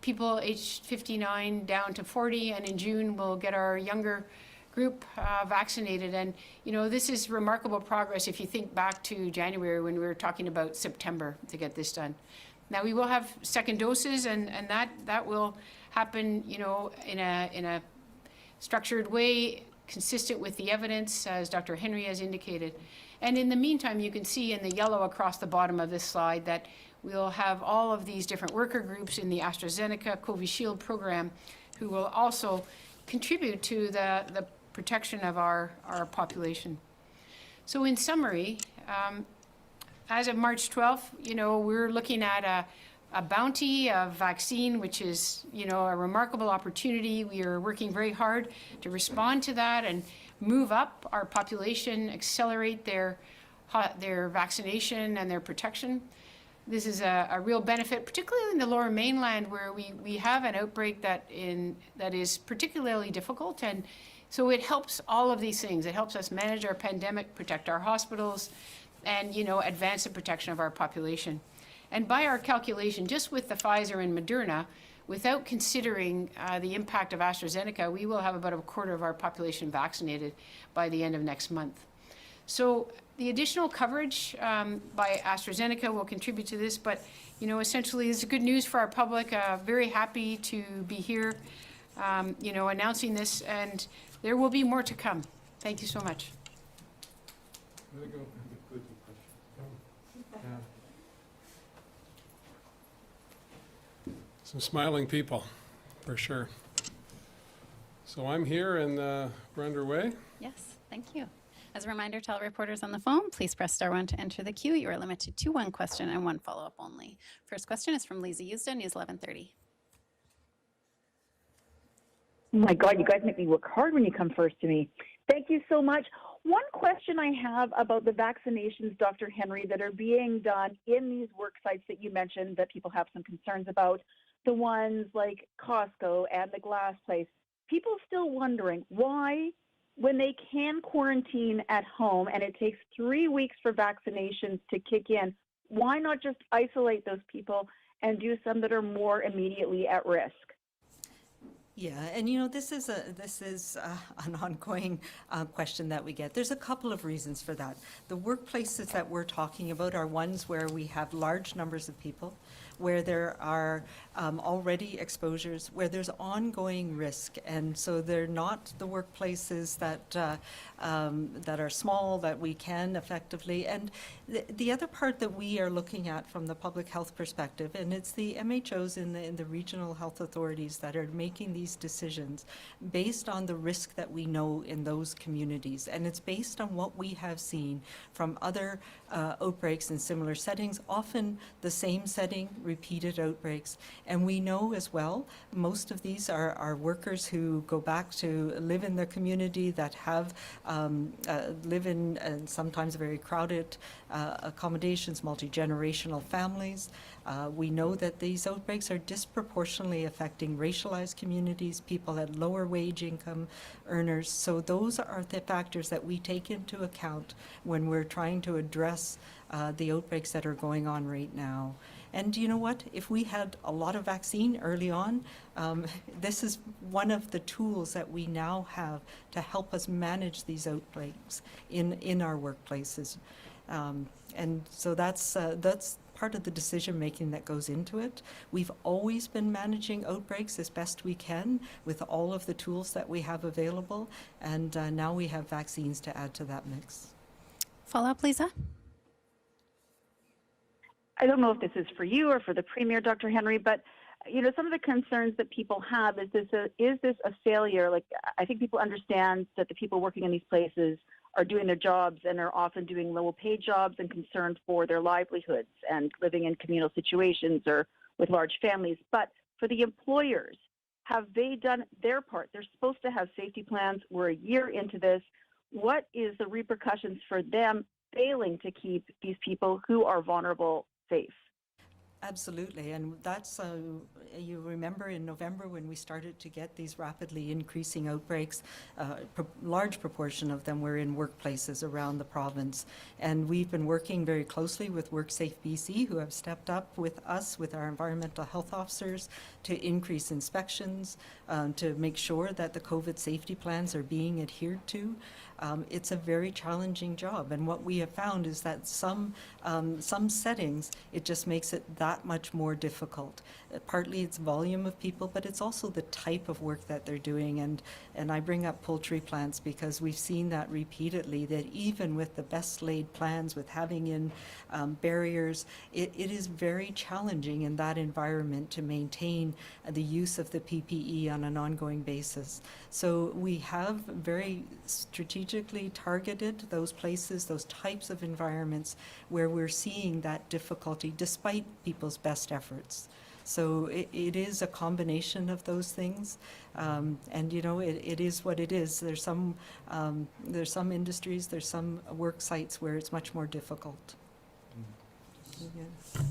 people aged 59 down to 40, and in June, we'll get our younger group vaccinated. And this is remarkable progress if you think back to January when we were talking about September to get this done. Now we will have second doses, and that will happen in a structured way consistent with the evidence, as Dr. Henry has indicated. And in the meantime, you can see in the yellow across the bottom of this slide that we'll have all of these different worker groups in the AstraZeneca COVID-Shield program who will also contribute to the protection of our population. So in summary, as of March 12th, we're looking at a bounty of vaccine, which is, a remarkable opportunity. We are working very hard to respond to that and move up our population, accelerate their vaccination and their protection. This is a real benefit, particularly in the Lower Mainland, where we have an outbreak that is particularly difficult. And so it helps all of these things. It helps us manage our pandemic, protect our hospitals, and, advance the protection of our population. And by our calculation, just with the Pfizer and Moderna, without considering the impact of AstraZeneca, we will have about a quarter of our population vaccinated by the end of next month. So the additional coverage by AstraZeneca will contribute to this, but essentially this is good news for our public. Very happy to be here, announcing this, and there will be more to come. Thank you so much. Some smiling people, for sure. So I'm here and we're underway. Yes, thank you. As a reminder to all reporters on the phone, please press star 1 to enter the queue. You are limited to 1 question and 1 follow-up only. First question is from Lisa Euston, News 1130. Oh my God, you guys make me work hard when you come first to me. Thank you so much. One question I have about the vaccinations, Dr. Henry, that are being done in these work sites that you mentioned that people have some concerns about, the ones like Costco and the glass place. People still wondering why, when they can quarantine at home and it takes 3 weeks for vaccinations to kick in, why not just isolate those people and do some that are more immediately at risk? Yeah, and this is an ongoing question that we get. There's a couple of reasons for that. The workplaces that we're talking about are ones where we have large numbers of people, where there are already exposures, where there's ongoing risk, and so they're not the workplaces that are small that we can effectively. And the other part that we are looking at from the public health perspective, and it's the MHOs in the regional health authorities that are making these decisions based on the risk that we know in those communities, and it's based on what we have seen from other outbreaks in similar settings, often the same setting, repeated outbreaks. And we know as well, most of these are workers who go back to live in their community, that have live in sometimes very crowded accommodations, multi-generational families. We know that these outbreaks are disproportionately affecting racialized communities, people at lower wage income earners. So those are the factors that we take into account when we're trying to address the outbreaks that are going on right now. And you know what? If we had a lot of vaccine early on, this is one of the tools that we now have to help us manage these outbreaks in our workplaces. And so that's part of the decision making that goes into it. We've always been managing outbreaks as best we can with all of the tools that we have available, and now we have vaccines to add to that mix. Follow-up, Lisa? I don't know if this is for you or for the Premier, Dr. Henry, but some of the concerns that people have is this a failure? Like, I think people understand that the people working in these places are doing their jobs and are often doing low-paid jobs and concerned for their livelihoods and living in communal situations or with large families. But for the employers, have they done their part? They're supposed to have safety plans. We're a year into this. What is the repercussions for them failing to keep these people who are vulnerable safe? Absolutely, and that's, you remember in November when we started to get these rapidly increasing outbreaks, large proportion of them were in workplaces around the province. And we've been working very closely with WorkSafe BC, who have stepped up with us, with our environmental health officers, to increase inspections, to make sure that the COVID safety plans are being adhered to. It's a very challenging job, and what we have found is that some settings, it just makes it that much more difficult. Partly it's volume of people, but it's also the type of work that they're doing. And I bring up poultry plants because we've seen that repeatedly, that even with the best laid plans, with having in barriers, it is very challenging in that environment to maintain the use of the PPE on an ongoing basis. So we have very strategically targeted those places, those types of environments where we're seeing that difficulty despite people's best efforts. So it is a combination of those things, and it is what it is. There's some industries, there's some work sites where it's much more difficult. Yeah.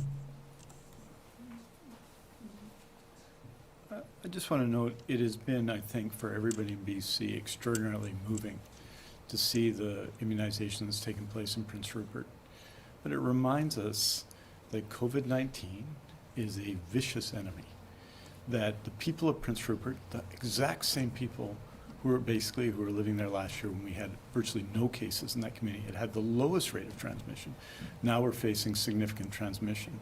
I just want to note, it has been, I think, for everybody in BC, extraordinarily moving to see the immunization that's taken place in Prince Rupert. But it reminds us that COVID-19 is a vicious enemy, that the people of Prince Rupert, the exact same people who were living there last year when we had virtually no cases in that community, it had the lowest rate of transmission. Now we're facing significant transmission.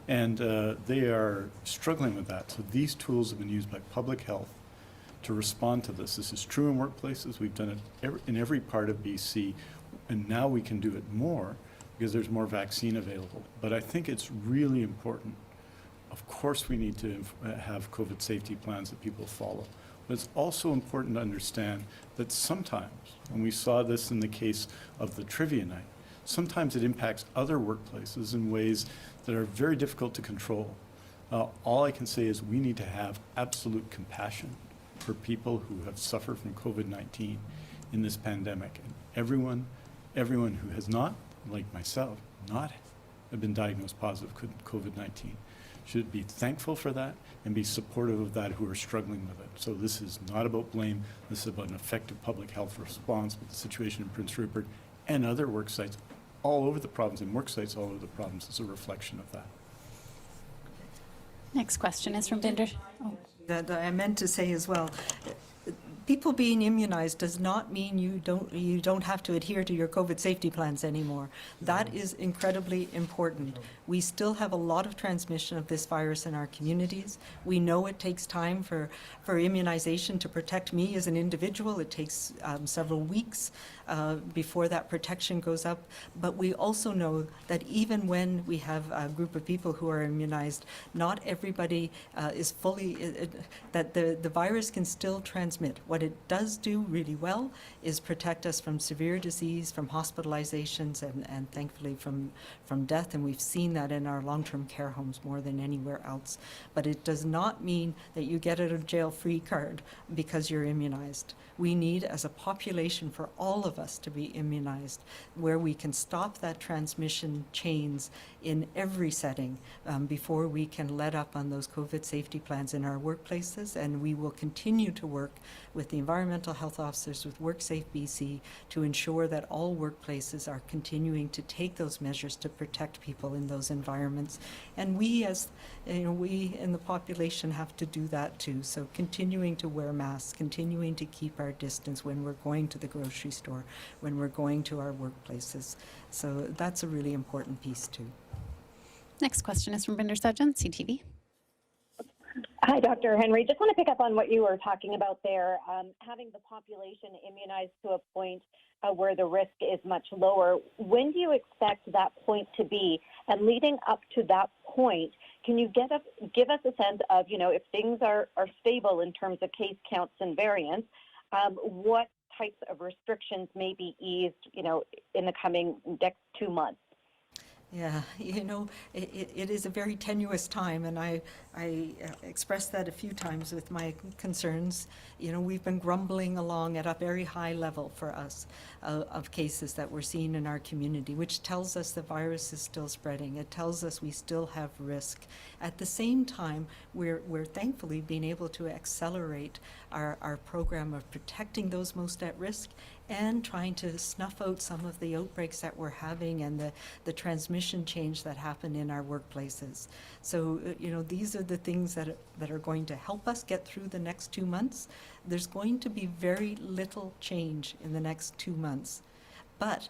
And they are struggling with that. So these tools have been used by public health to respond to this. This is true in workplaces. We've done it in every part of BC, and now we can do it more because there's more vaccine available. But I think it's really important. Of course, we need to have COVID safety plans that people follow. But it's also important to understand that sometimes, and we saw this in the case of the trivia night, sometimes it impacts other workplaces in ways that are very difficult to control. All I can say is we need to have absolute compassion for people who have suffered from COVID-19 in this pandemic. And everyone who has not, like myself, not have been diagnosed positive with COVID-19 should be thankful for that and be supportive of that who are struggling with it. So this is not about blame. This is about an effective public health response with the situation in Prince Rupert and other work sites all over the province, and work sites all over the province is a reflection of that. Next question is from Binder. Oh, That I meant to say as well, people being immunized does not mean you don't have to adhere to your COVID safety plans anymore. That is incredibly important. We still have a lot of transmission of this virus in our communities. We know it takes time for immunization to protect me as an individual. It takes several weeks before that protection goes up. But we also know that even when we have a group of people who are immunized, not everybody is fully, that the virus can still transmit. What it does do really well is protect us from severe disease, from hospitalizations, and thankfully from death. And we've seen that in our long-term care homes more than anywhere else. But it does not mean that you get out of jail free card because you're immunized. We need, as a population, for all of us to be immunized, where we can stop that transmission chains in every setting before we can let up on those COVID safety plans in our workplaces. And we will continue to work with the environmental health officers, with WorkSafe BC, to ensure that all workplaces are continuing to take those measures to protect people in those environments. And we, as we in the population, have to do that too. So continuing to wear masks, continuing to keep our distance when we're going to the grocery store, when we're going to our workplaces. So that's a really important piece too. next question is from Binder Sudgeon, CTV. Hi, Dr. Henry. Just want to pick up on what you were talking about there. Having the population immunized to a point where the risk is much lower. When do you expect that point to be? And leading up to that point, can you give us a sense of, if things are stable in terms of case counts and variants, what types of restrictions may be eased, in the coming next 2 months? Yeah, it is a very tenuous time, and I expressed that a few times with my concerns. We've been grumbling along at a very high level for us of cases that we're seeing in our community, which tells us the virus is still spreading. It tells us we still have risk. At the same time, we're thankfully being able to accelerate our program of protecting those most at risk and trying to snuff out some of the outbreaks that we're having and the transmission change that happen in our workplaces. So, these are the things that are going to help us get through the next 2 months. There's going to be very little change in the next 2 months. But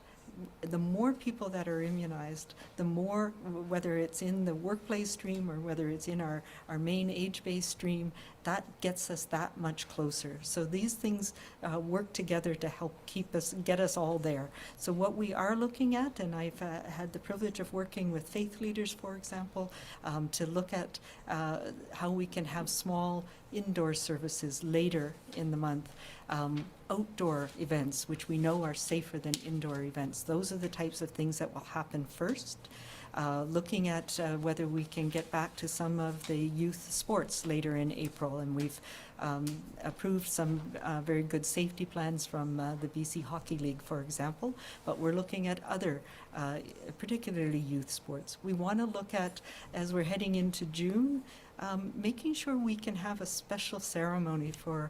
the more people that are immunized, the more, whether it's in the workplace stream or whether it's in our main age-based stream, that gets us that much closer. So these things work together to help get us all there. So what we are looking at, and I've had the privilege of working with faith leaders, for example, to look at how we can have small indoor services later in the month. Outdoor events, which we know are safer than indoor events. Those are the types of things that will happen first. Looking at whether we can get back to some of the youth sports later in April, and we've approved some very good safety plans from the BC Hockey League, for example, but we're looking at other, particularly youth sports. We want to look at, as we're heading into June, making sure we can have a special ceremony for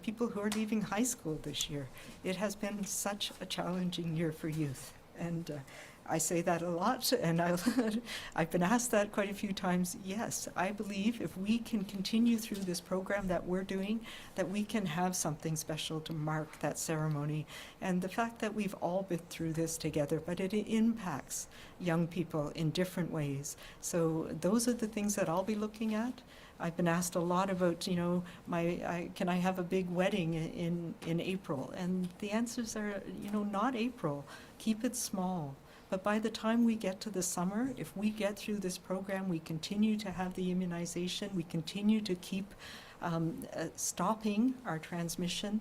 people who are leaving high school this year. It has been such a challenging year for youth, and I say that a lot, and I've been asked that quite a few times. Yes, I believe if we can continue through this program that we're doing, that we can have something special to mark that ceremony. And the fact that we've all been through this together, but it impacts young people in different ways. So those are the things that I'll be looking at. I've been asked a lot about, can I have a big wedding in April? And the answers are, not April. Keep it small. But by the time we get to the summer, if we get through this program, we continue to have the immunization, we continue to keep stopping our transmission,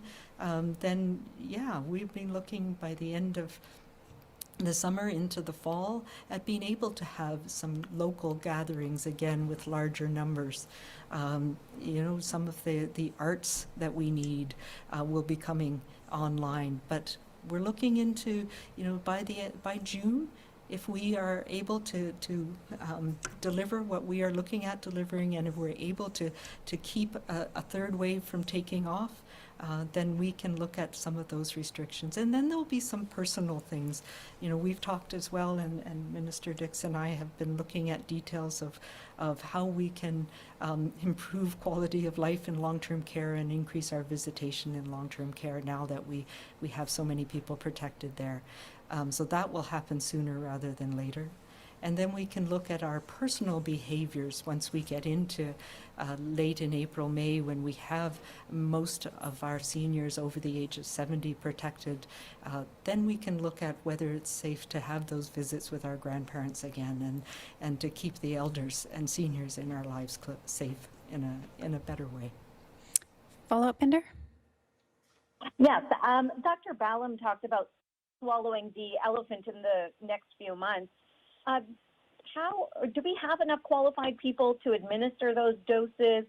then yeah, we've been looking by the end of the summer into the fall at being able to have some local gatherings again with larger numbers. Some of the arts that we need will be coming online, but we're looking into, by June, if we are able to deliver what we are looking at delivering, and if we're able to keep a third wave from taking off, then we can look at some of those restrictions. And then there'll be some personal things. We've talked as well, and Minister Dix and I have been looking at details of how we can improve quality of life in long-term care and increase our visitation in long-term care now that we have so many people protected there. So that will happen sooner rather than later. And then we can look at our personal behaviors once we get into late in April, May, when we have most of our seniors over the age of 70 protected. Then we can look at whether it's safe to have those visits with our grandparents again, and to keep the elders and seniors in our lives safe in a better way. Follow-up, Pinder? Yes, Dr. Ballem talked about swallowing the elephant in the next few months. How do we have enough qualified people to administer those doses?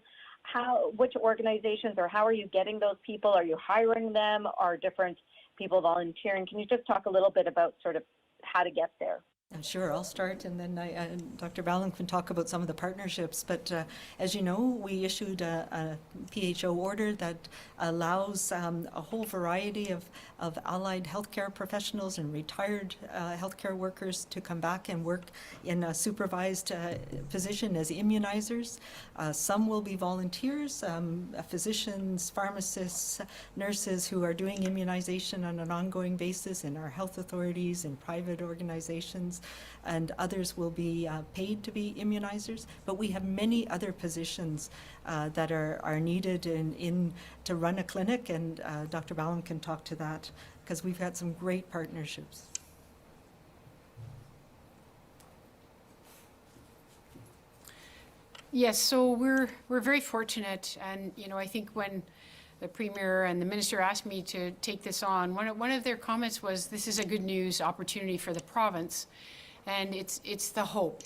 Which organizations, or how are you getting those people? Are you hiring them? Are different people volunteering? Can you just talk a little bit about sort of how to get there? Sure, I'll start, and then Dr. Ballem can talk about some of the partnerships. But as you know, we issued a PHO order that allows a whole variety of allied healthcare professionals and retired healthcare workers to come back and work in a supervised position as immunizers. Some will be volunteers, physicians, pharmacists, nurses who are doing immunization on an ongoing basis in our health authorities and private organizations. And others will be paid to be immunizers, but we have many other positions that are needed to run a clinic, and Dr. Ballem can talk to that, because we've had some great partnerships. Yes, so we're very fortunate, and I think when the Premier and the Minister asked me to take this on, one of their comments was, this is a good news opportunity for the province. And it's the hope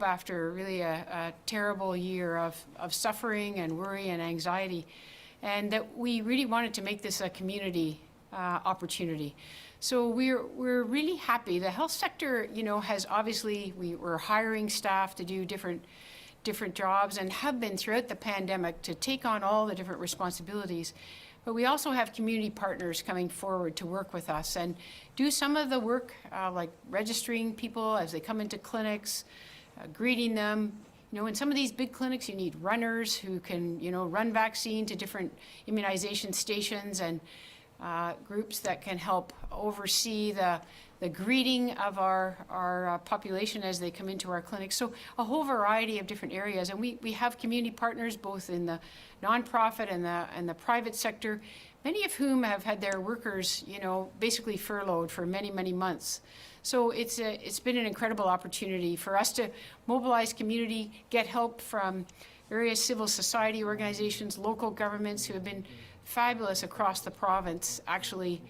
after really a terrible year of suffering and worry and anxiety, and that we really wanted to make this a community opportunity. So we're really happy. The health sector, has obviously, we're hiring staff to do different jobs and have been throughout the pandemic to take on all the different responsibilities. But we also have community partners coming forward to work with us and do some of the work, like registering people as they come into clinics, greeting them. In some of these big clinics, you need runners who can, run vaccine to different immunization stations, and groups that can help oversee the greeting of our population as they come into our clinics. So a whole variety of different areas. And we have community partners both in the nonprofit and the private sector, many of whom have had their workers, basically furloughed for many, many months. So it's been an incredible opportunity for us to mobilize community, get help from various civil society organizations, local governments who have been fabulous across the province, actually,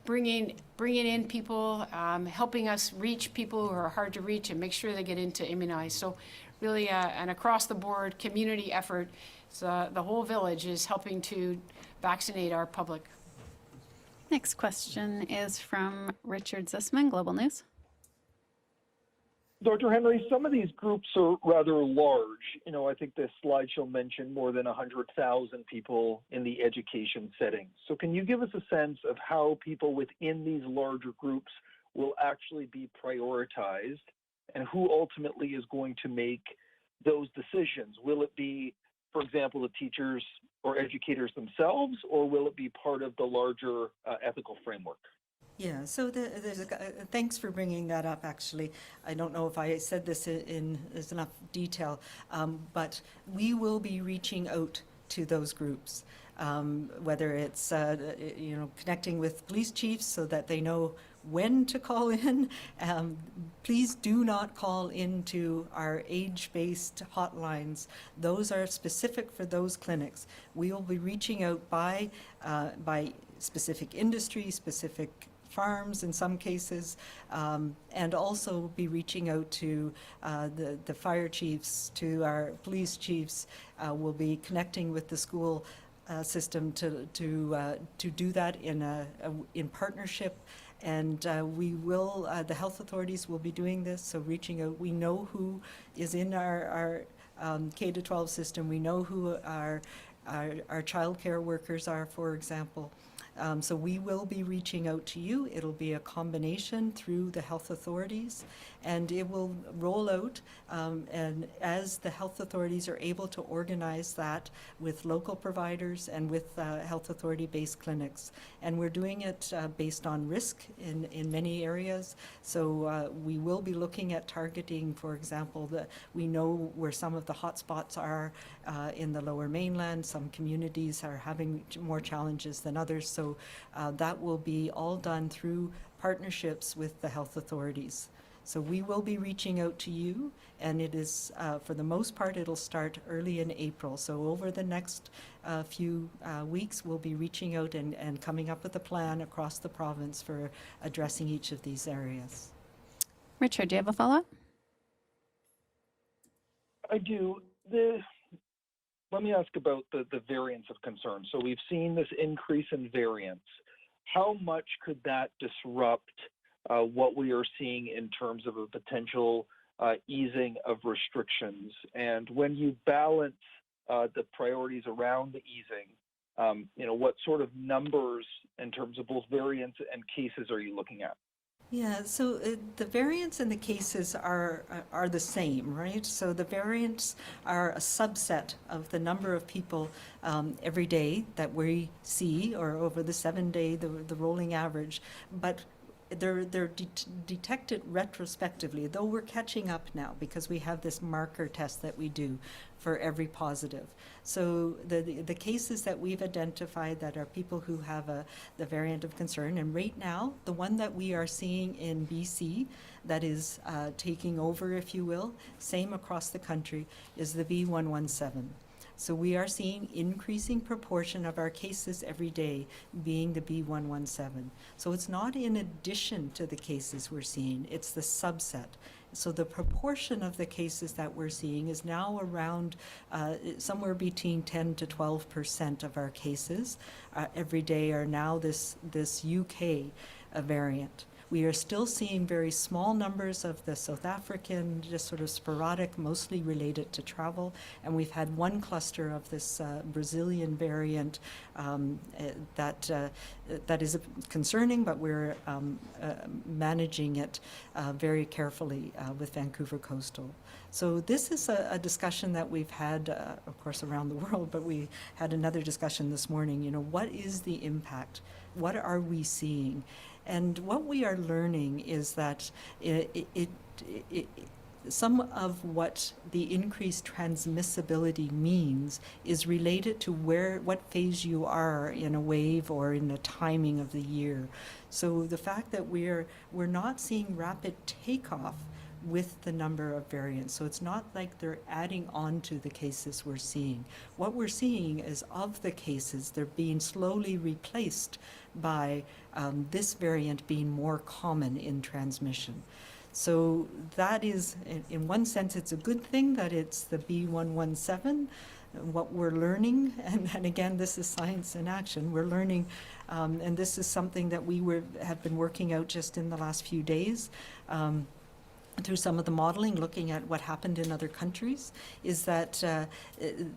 bringing in people, helping us reach people who are hard to reach and make sure they get into immunize. So really an across-the-board community effort. So the whole village is helping to vaccinate our public. Next question is from Richard Zussman, Global News. Dr. Henry, some of these groups are rather large. I think the slideshow mentioned more than 100,000 people in the education setting. So can you give us a sense of how people within these larger groups will actually be prioritized, and who ultimately is going to make those decisions? Will it be, for example, the teachers or educators themselves, or will it be part of the larger ethical framework? Yeah, so thanks for bringing that up, actually. I don't know if I said this in enough detail, but we will be reaching out to those groups, whether it's, connecting with police chiefs so that they know when to call in. Please do not call into our age-based hotlines. Those are specific for those clinics. We will be reaching out by specific industry, specific farms in some cases, and also be reaching out to the fire chiefs, to our police chiefs. We'll be connecting with the school system to do that in partnership. And we will, the health authorities will be doing this, so reaching out. We know who is in our K-12 system. We know who our childcare workers are, for example. So we will be reaching out to you. It'll be a combination through the health authorities, and it will roll out. And as the health authorities are able to organize that with local providers and with health authority-based clinics. And we're doing it based on risk in many areas. So we will be looking at targeting, for example, we know where some of the hotspots are in the Lower Mainland. Some communities are having more challenges than others. So that will be all done through partnerships with the health authorities. So we will be reaching out to you, and it is, for the most part, it'll start early in April. So over the next few weeks, we'll be reaching out and coming up with a plan across the province for addressing each of these areas. Richard, do you have a follow-up? I do. Let me ask about the variants of concern. So we've seen this increase in variants. How much could that disrupt what we are seeing in terms of a potential easing of restrictions? And when you balance the priorities around the easing, what sort of numbers in terms of both variants and cases are you looking at? Yeah, so the variants and the cases are the same, right? So the variants are a subset of the number of people every day that we see, or over the 7-day, the rolling average. But they're detected retrospectively, though we're catching up now because we have this marker test that we do for every positive. So the cases that we've identified that are people who have the variant of concern, and right now, the one that we are seeing in BC that is taking over, if you will, same across the country, is the B117. So we are seeing increasing proportion of our cases every day being the B117. So it's not in addition to the cases we're seeing, it's the subset. So the proportion of the cases that we're seeing is now around somewhere between 10 to 12% of our cases every day are now this UK variant. We are still seeing very small numbers of the South African, just sort of sporadic, mostly related to travel. And we've had one cluster of this Brazilian variant that is concerning, but we're managing it very carefully with Vancouver Coastal. So this is a discussion that we've had, of course, around the world, but we had another discussion this morning. What is the impact? What are we seeing? And what we are learning is that some of what the increased transmissibility means is related to what phase you are in a wave or in the timing of the year. So the fact that we're not seeing rapid takeoff with the number of variants. So it's not like they're adding on to the cases we're seeing. What we're seeing is of the cases, they're being slowly replaced by this variant being more common in transmission. So that is, in one sense, it's a good thing that it's the B117. What we're learning, and again, this is science in action, we're learning, and this is something that we have been working out just in the last few days, through some of the modeling, looking at what happened in other countries, is that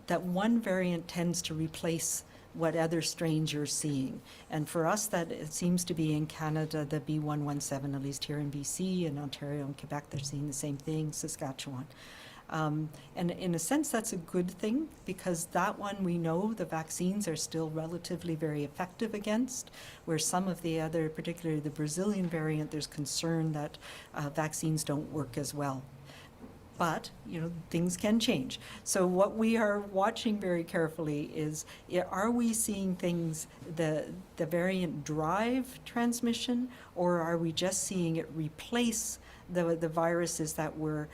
that one variant tends to replace what other strains you're seeing. And for us, that it seems to be in Canada, the B117, at least here in BC, in Ontario and Quebec, they're seeing the same thing, Saskatchewan. And in a sense, that's a good thing, because that one we know the vaccines are still relatively very effective against, where some of the other, particularly the Brazilian variant, there's concern that vaccines don't work as well. But, things can change. So what we are watching very carefully is, are we seeing things, the variant drive transmission, or are we just seeing it replace the viruses that were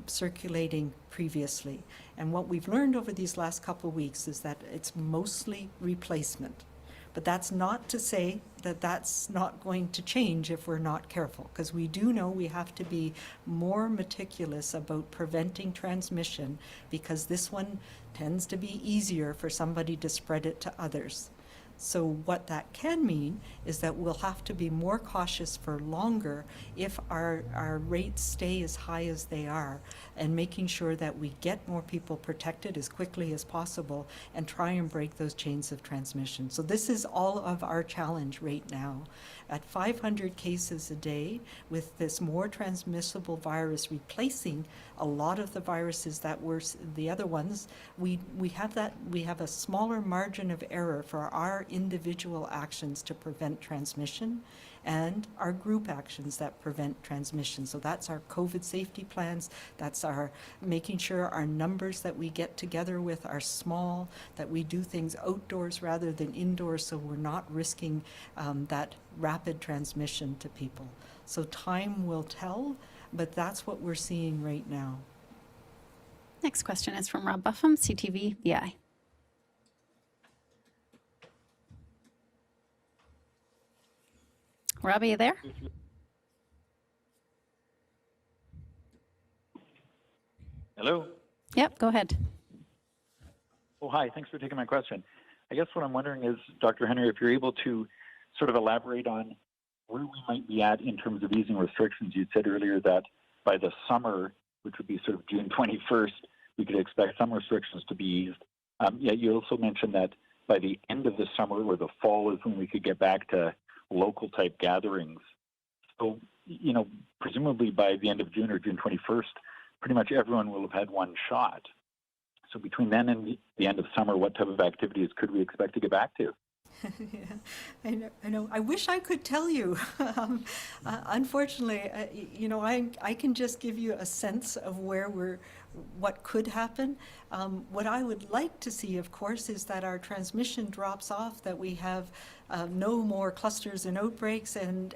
circulating previously? And what we've learned over these last couple of weeks is that it's mostly replacement. But that's not to say that that's not going to change if we're not careful, because we do know we have to be more meticulous about preventing transmission, because this one tends to be easier for somebody to spread it to others. So what that can mean is that we'll have to be more cautious for longer if our rates stay as high as they are, and making sure that we get more people protected as quickly as possible and try and break those chains of transmission. So this is all of our challenge right now. At 500 cases a day, with this more transmissible virus replacing a lot of the viruses that were the other ones, we have a smaller margin of error for our individual actions to prevent transmission and our group actions that prevent transmission. So that's our COVID safety plans, that's our making sure our numbers that we get together with are small, that we do things outdoors rather than indoors, so we're not risking that rapid transmission to people. So time will tell, but that's what we're seeing right now. Next question is from Rob Buffum, CTV BI. Rob, are you there? Hello. Yep, go ahead. Oh, hi. Thanks for taking my question. I guess what I'm wondering is, Dr. Henry, if you're able to sort of elaborate on where we might be at in terms of easing restrictions. You said earlier that by the summer, which would be sort of June 21st, we could expect some restrictions to be eased. Yet you also mentioned that by the end of the summer or the fall is when we could get back to local type gatherings. So, presumably by the end of June or June 21st, pretty much everyone will have had one shot. So between then and the end of summer, what type of activities could we expect to get back to? Yeah, I know. I wish I could tell you. Unfortunately, I can just give you a sense of what could happen. What I would like to see, of course, is that our transmission drops off, that we have no more clusters and outbreaks, and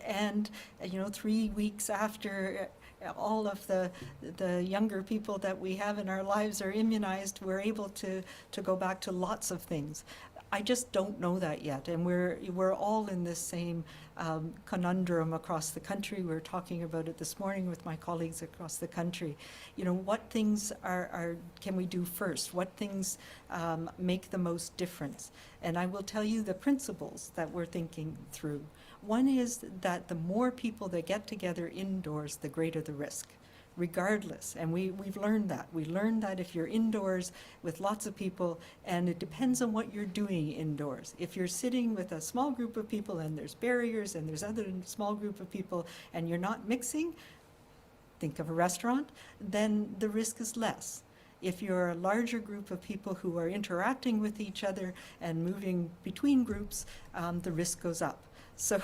3 weeks after all of the younger people that we have in our lives are immunized, we're able to go back to lots of things. I just don't know that yet, and we're all in this same conundrum across the country. We were talking about it this morning with my colleagues across the country. What things can we do first? What things make the most difference? And I will tell you the principles that we're thinking through. One is that the more people that get together indoors, the greater the risk, regardless. And we've learned that. We learned that if you're indoors with lots of people, and it depends on what you're doing indoors. If you're sitting with a small group of people and there's barriers and there's other small group of people and you're not mixing, think of a restaurant, then the risk is less. If you're a larger group of people who are interacting with each other and moving between groups, the risk goes up. So,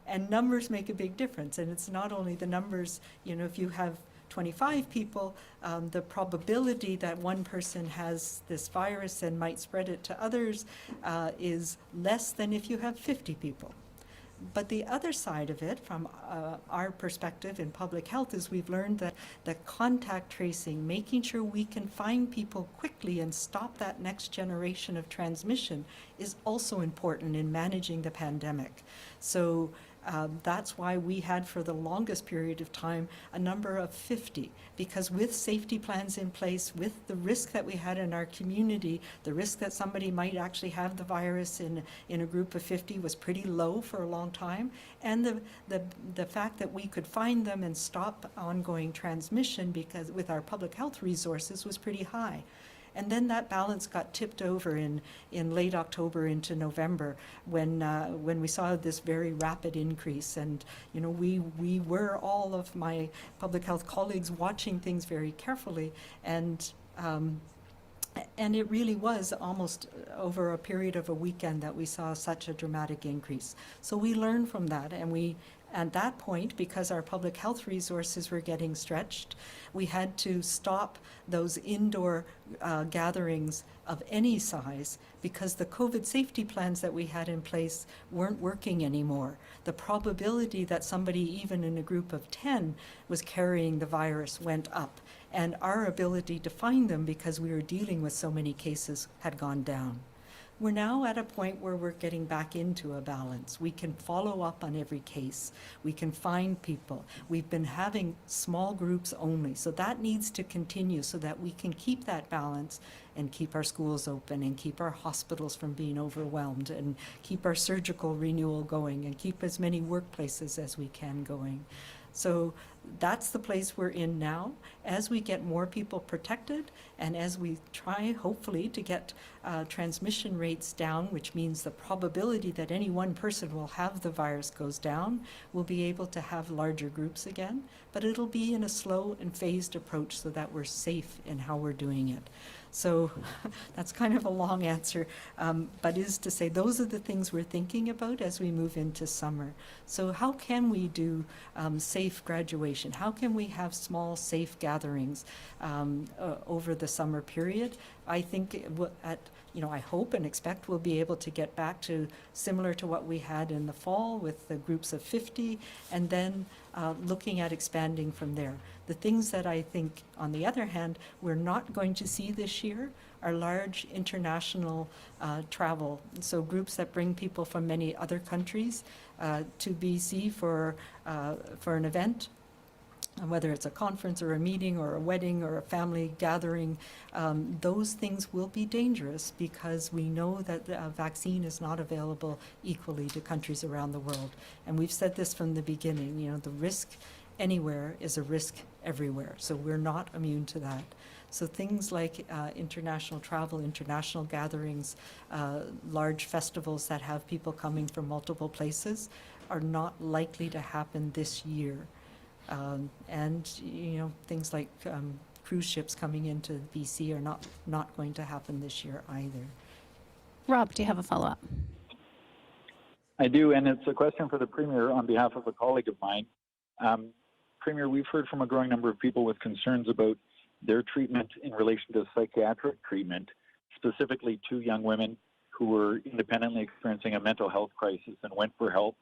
and numbers make a big difference. And it's not only the numbers, if you have 25 people, the probability that one person has this virus and might spread it to others is less than if you have 50 people. But the other side of it, from our perspective in public health, is we've learned that the contact tracing, making sure we can find people quickly and stop that next generation of transmission, is also important in managing the pandemic. So that's why we had, for the longest period of time, a number of 50, because with safety plans in place, with the risk that we had in our community, the risk that somebody might actually have the virus in a group of 50 was pretty low for a long time, and the fact that we could find them and stop ongoing transmission because with our public health resources was pretty high. And then that balance got tipped over in late October into November when we saw this very rapid increase. And we were, all of my public health colleagues, watching things very carefully, and it really was almost over a period of a weekend that we saw such a dramatic increase. So we learned from that, and we At that point, because our public health resources were getting stretched, we had to stop those indoor gatherings of any size because the COVID safety plans that we had in place weren't working anymore. The probability that somebody, even in a group of 10, was carrying the virus went up, and our ability to find them, because we were dealing with so many cases, had gone down. We're now at a point where we're getting back into a balance. We can follow up on every case. We can find people. We've been having small groups only, so that needs to continue so that we can keep that balance and keep our schools open and keep our hospitals from being overwhelmed and keep our surgical renewal going and keep as many workplaces as we can going. So that's the place we're in now. As we get more people protected and as we try, hopefully, to get transmission rates down, which means the probability that any one person will have the virus goes down, we'll be able to have larger groups again. But it'll be in a slow and phased approach so that we're safe in how we're doing it. So that's kind of a long answer, but is to say those are the things we're thinking about as we move into summer. So how can we do safe graduation? How can we have small, safe gatherings over the summer period? I think I hope and expect we'll be able to get back to similar to what we had in the fall with the groups of 50, and then looking at expanding from there. The things that I think, on the other hand, we're not going to see this year are large international travel. So groups that bring people from many other countries to BC for an event, whether it's a conference or a meeting or a wedding or a family gathering, those things will be dangerous because we know that the vaccine is not available equally to countries around the world. And we've said this from the beginning, the risk anywhere is a risk everywhere. So we're not immune to that. So things like international travel, international gatherings, large festivals that have people coming from multiple places are not likely to happen this year. And things like cruise ships coming into BC are not going to happen this year either. Rob, do you have a follow-up? I do, and it's a question for the Premier on behalf of a colleague of mine. Premier, we've heard from a growing number of people with concerns about their treatment in relation to psychiatric treatment, specifically 2 young women who were independently experiencing a mental health crisis and went for help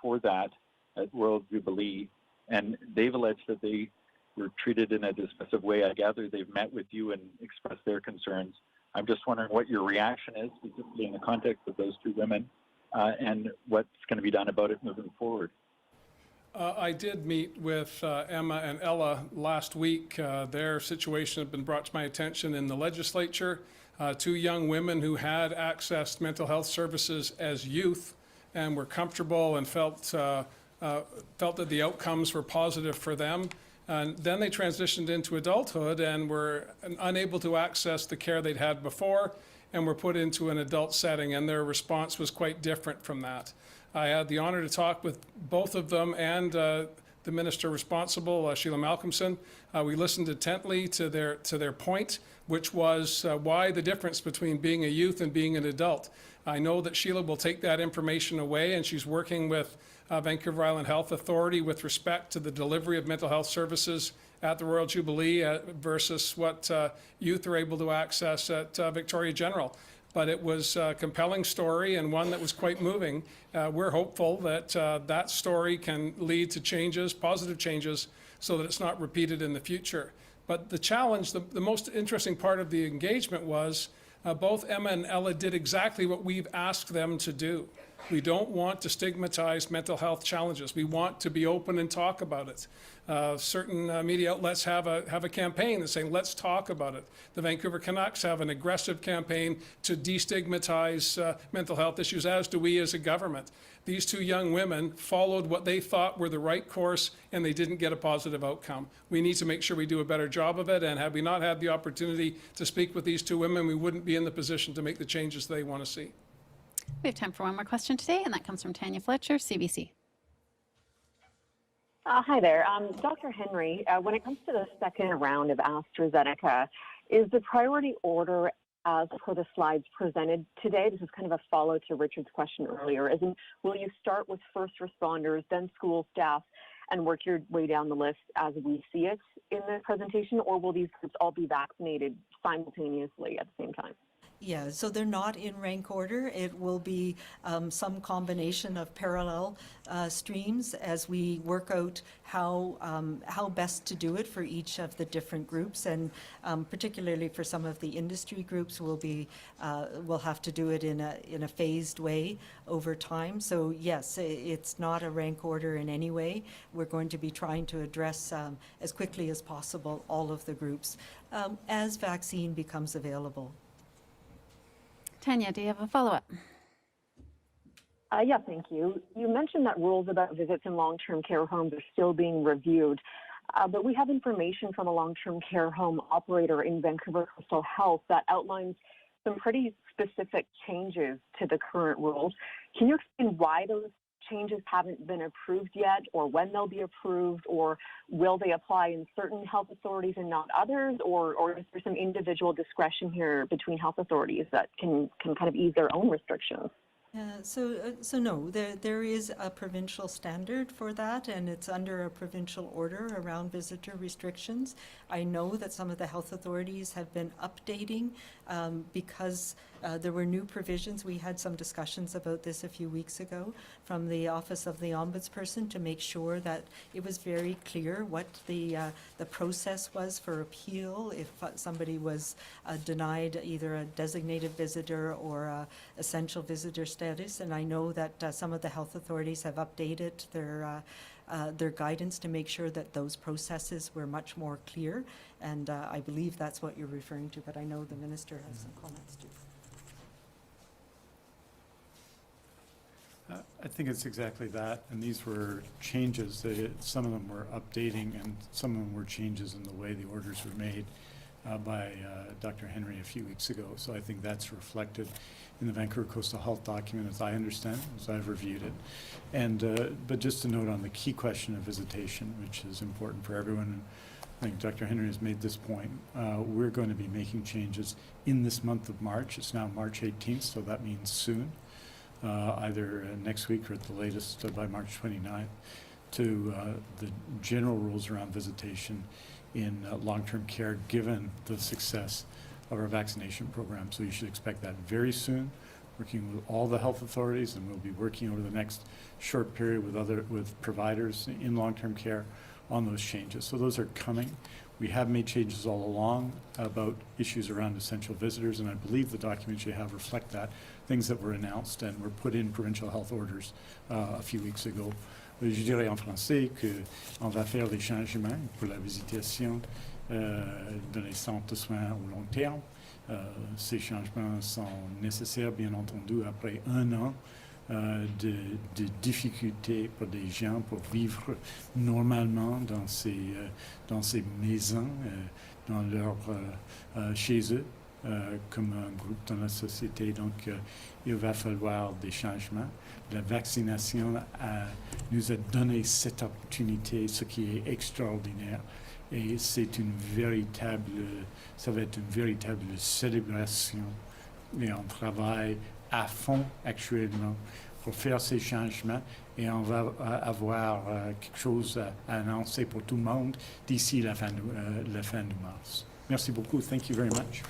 for that at Royal Jubilee. And they've alleged that they were treated in a dismissive way. I gather they've met with you and expressed their concerns. I'm just wondering what your reaction is, specifically in the context of those 2 women, and what's going to be done about it moving forward. I did meet with Emma and Ella last week. Their situation had been brought to my attention in the legislature. 2 young women who had accessed mental health services as youth and were comfortable and felt that the outcomes were positive for them. And then they transitioned into adulthood and were unable to access the care they'd had before and were put into an adult setting, and their response was quite different from that. I had the honor to talk with both of them and the minister responsible, Sheila Malcolmson. We listened intently to their point, which was why the difference between being a youth and being an adult. I know that Sheila will take that information away, and she's working with Vancouver Island Health Authority with respect to the delivery of mental health services at the Royal Jubilee versus what youth are able to access at Victoria General. But it was a compelling story and one that was quite moving. We're hopeful that that story can lead to changes, positive changes, so that it's not repeated in the future. But the challenge, the most interesting part of the engagement was both Emma and Ella did exactly what we've asked them to do. We don't want to stigmatize mental health challenges. We want to be open and talk about it. Certain media outlets have a campaign that's saying, let's talk about it. The Vancouver Canucks have an aggressive campaign to destigmatize mental health issues, as do we as a government. These 2 young women followed what they thought were the right course, and they didn't get a positive outcome. We need to make sure we do a better job of it, and had we not had the opportunity to speak with these 2 women, we wouldn't be in the position to make the changes they want to see. We have time for one more question today, and that comes from Tanya Fletcher, CBC. Hi there. Dr. Henry, when it comes to the second round of AstraZeneca, is the priority order as per the slides presented today? This is kind of a follow to Richard's question earlier. As in, will you start with first responders, then school staff, and work your way down the list as we see it in the presentation, or will these groups all be vaccinated simultaneously at the same time? Yeah, so they're not in rank order. It will be some combination of parallel streams as we work out how best to do it for each of the different groups, and particularly for some of the industry groups, we'll have to do it in a phased way over time. So yes, it's not a rank order in any way. We're going to be trying to address as quickly as possible all of the groups as vaccine becomes available. Tanya, do you have a follow-up? Yeah, thank you. You mentioned that rules about visits in long-term care homes are still being reviewed, but we have information from a long-term care home operator in Vancouver Coastal Health that outlines some pretty specific changes to the current rules. Can you explain why those changes haven't been approved yet, or when they'll be approved, or will they apply in certain health authorities and not others, or is there some individual discretion here between health authorities that can kind of ease their own restrictions? So no, there is a provincial standard for that, and it's under a provincial order around visitor restrictions. I know that some of the health authorities have been updating because there were new provisions. We had some discussions about this a few weeks ago from the Office of the Ombudsperson to make sure that it was very clear what the process was for appeal if somebody was denied either a designated visitor or a essential visitor status. And I know that some of the health authorities have updated their guidance to make sure that those processes were much more clear. And I believe that's what you're referring to, but I know the minister has some comments too. I think it's exactly that, and these were changes. Some of them were updating, and some of them were changes in the way the orders were made by Dr. Henry a few weeks ago. So I think that's reflected in the Vancouver Coastal Health document, as I understand, as I've reviewed it. And but just to note on the key question of visitation, which is important for everyone, and I think Dr. Henry has made this point, we're going to be making changes in this month of March. It's now March 18th, so that means soon. Either next week or at the latest by March 29th, to the general rules around visitation in long-term care, given the success of our vaccination program. So you should expect that very soon, working with all the health authorities, and we'll be working over the next short period with providers in long-term care on those changes. So those are coming. We have made changes all along about issues around essential visitors, and I believe the documents you have reflect that, things that were announced and were put in provincial health orders a few weeks ago. Je dirais en français qu'on va faire des changements pour la visitation dans les centres de soins au long terme. Ces changements sont nécessaires, bien entendu, après un an de difficultés pour des gens pour vivre normalement dans ces maisons, chez eux, comme un groupe dans la société. Donc, il va falloir des changements. La vaccination nous a donné cette opportunité, ce qui est extraordinaire. Et ça va être une véritable célébration. Et on travaille à fond actuellement pour faire ces changements, et on va avoir quelque chose à annoncer pour tout le monde d'ici la fin de mars. Merci beaucoup. Thank you very much.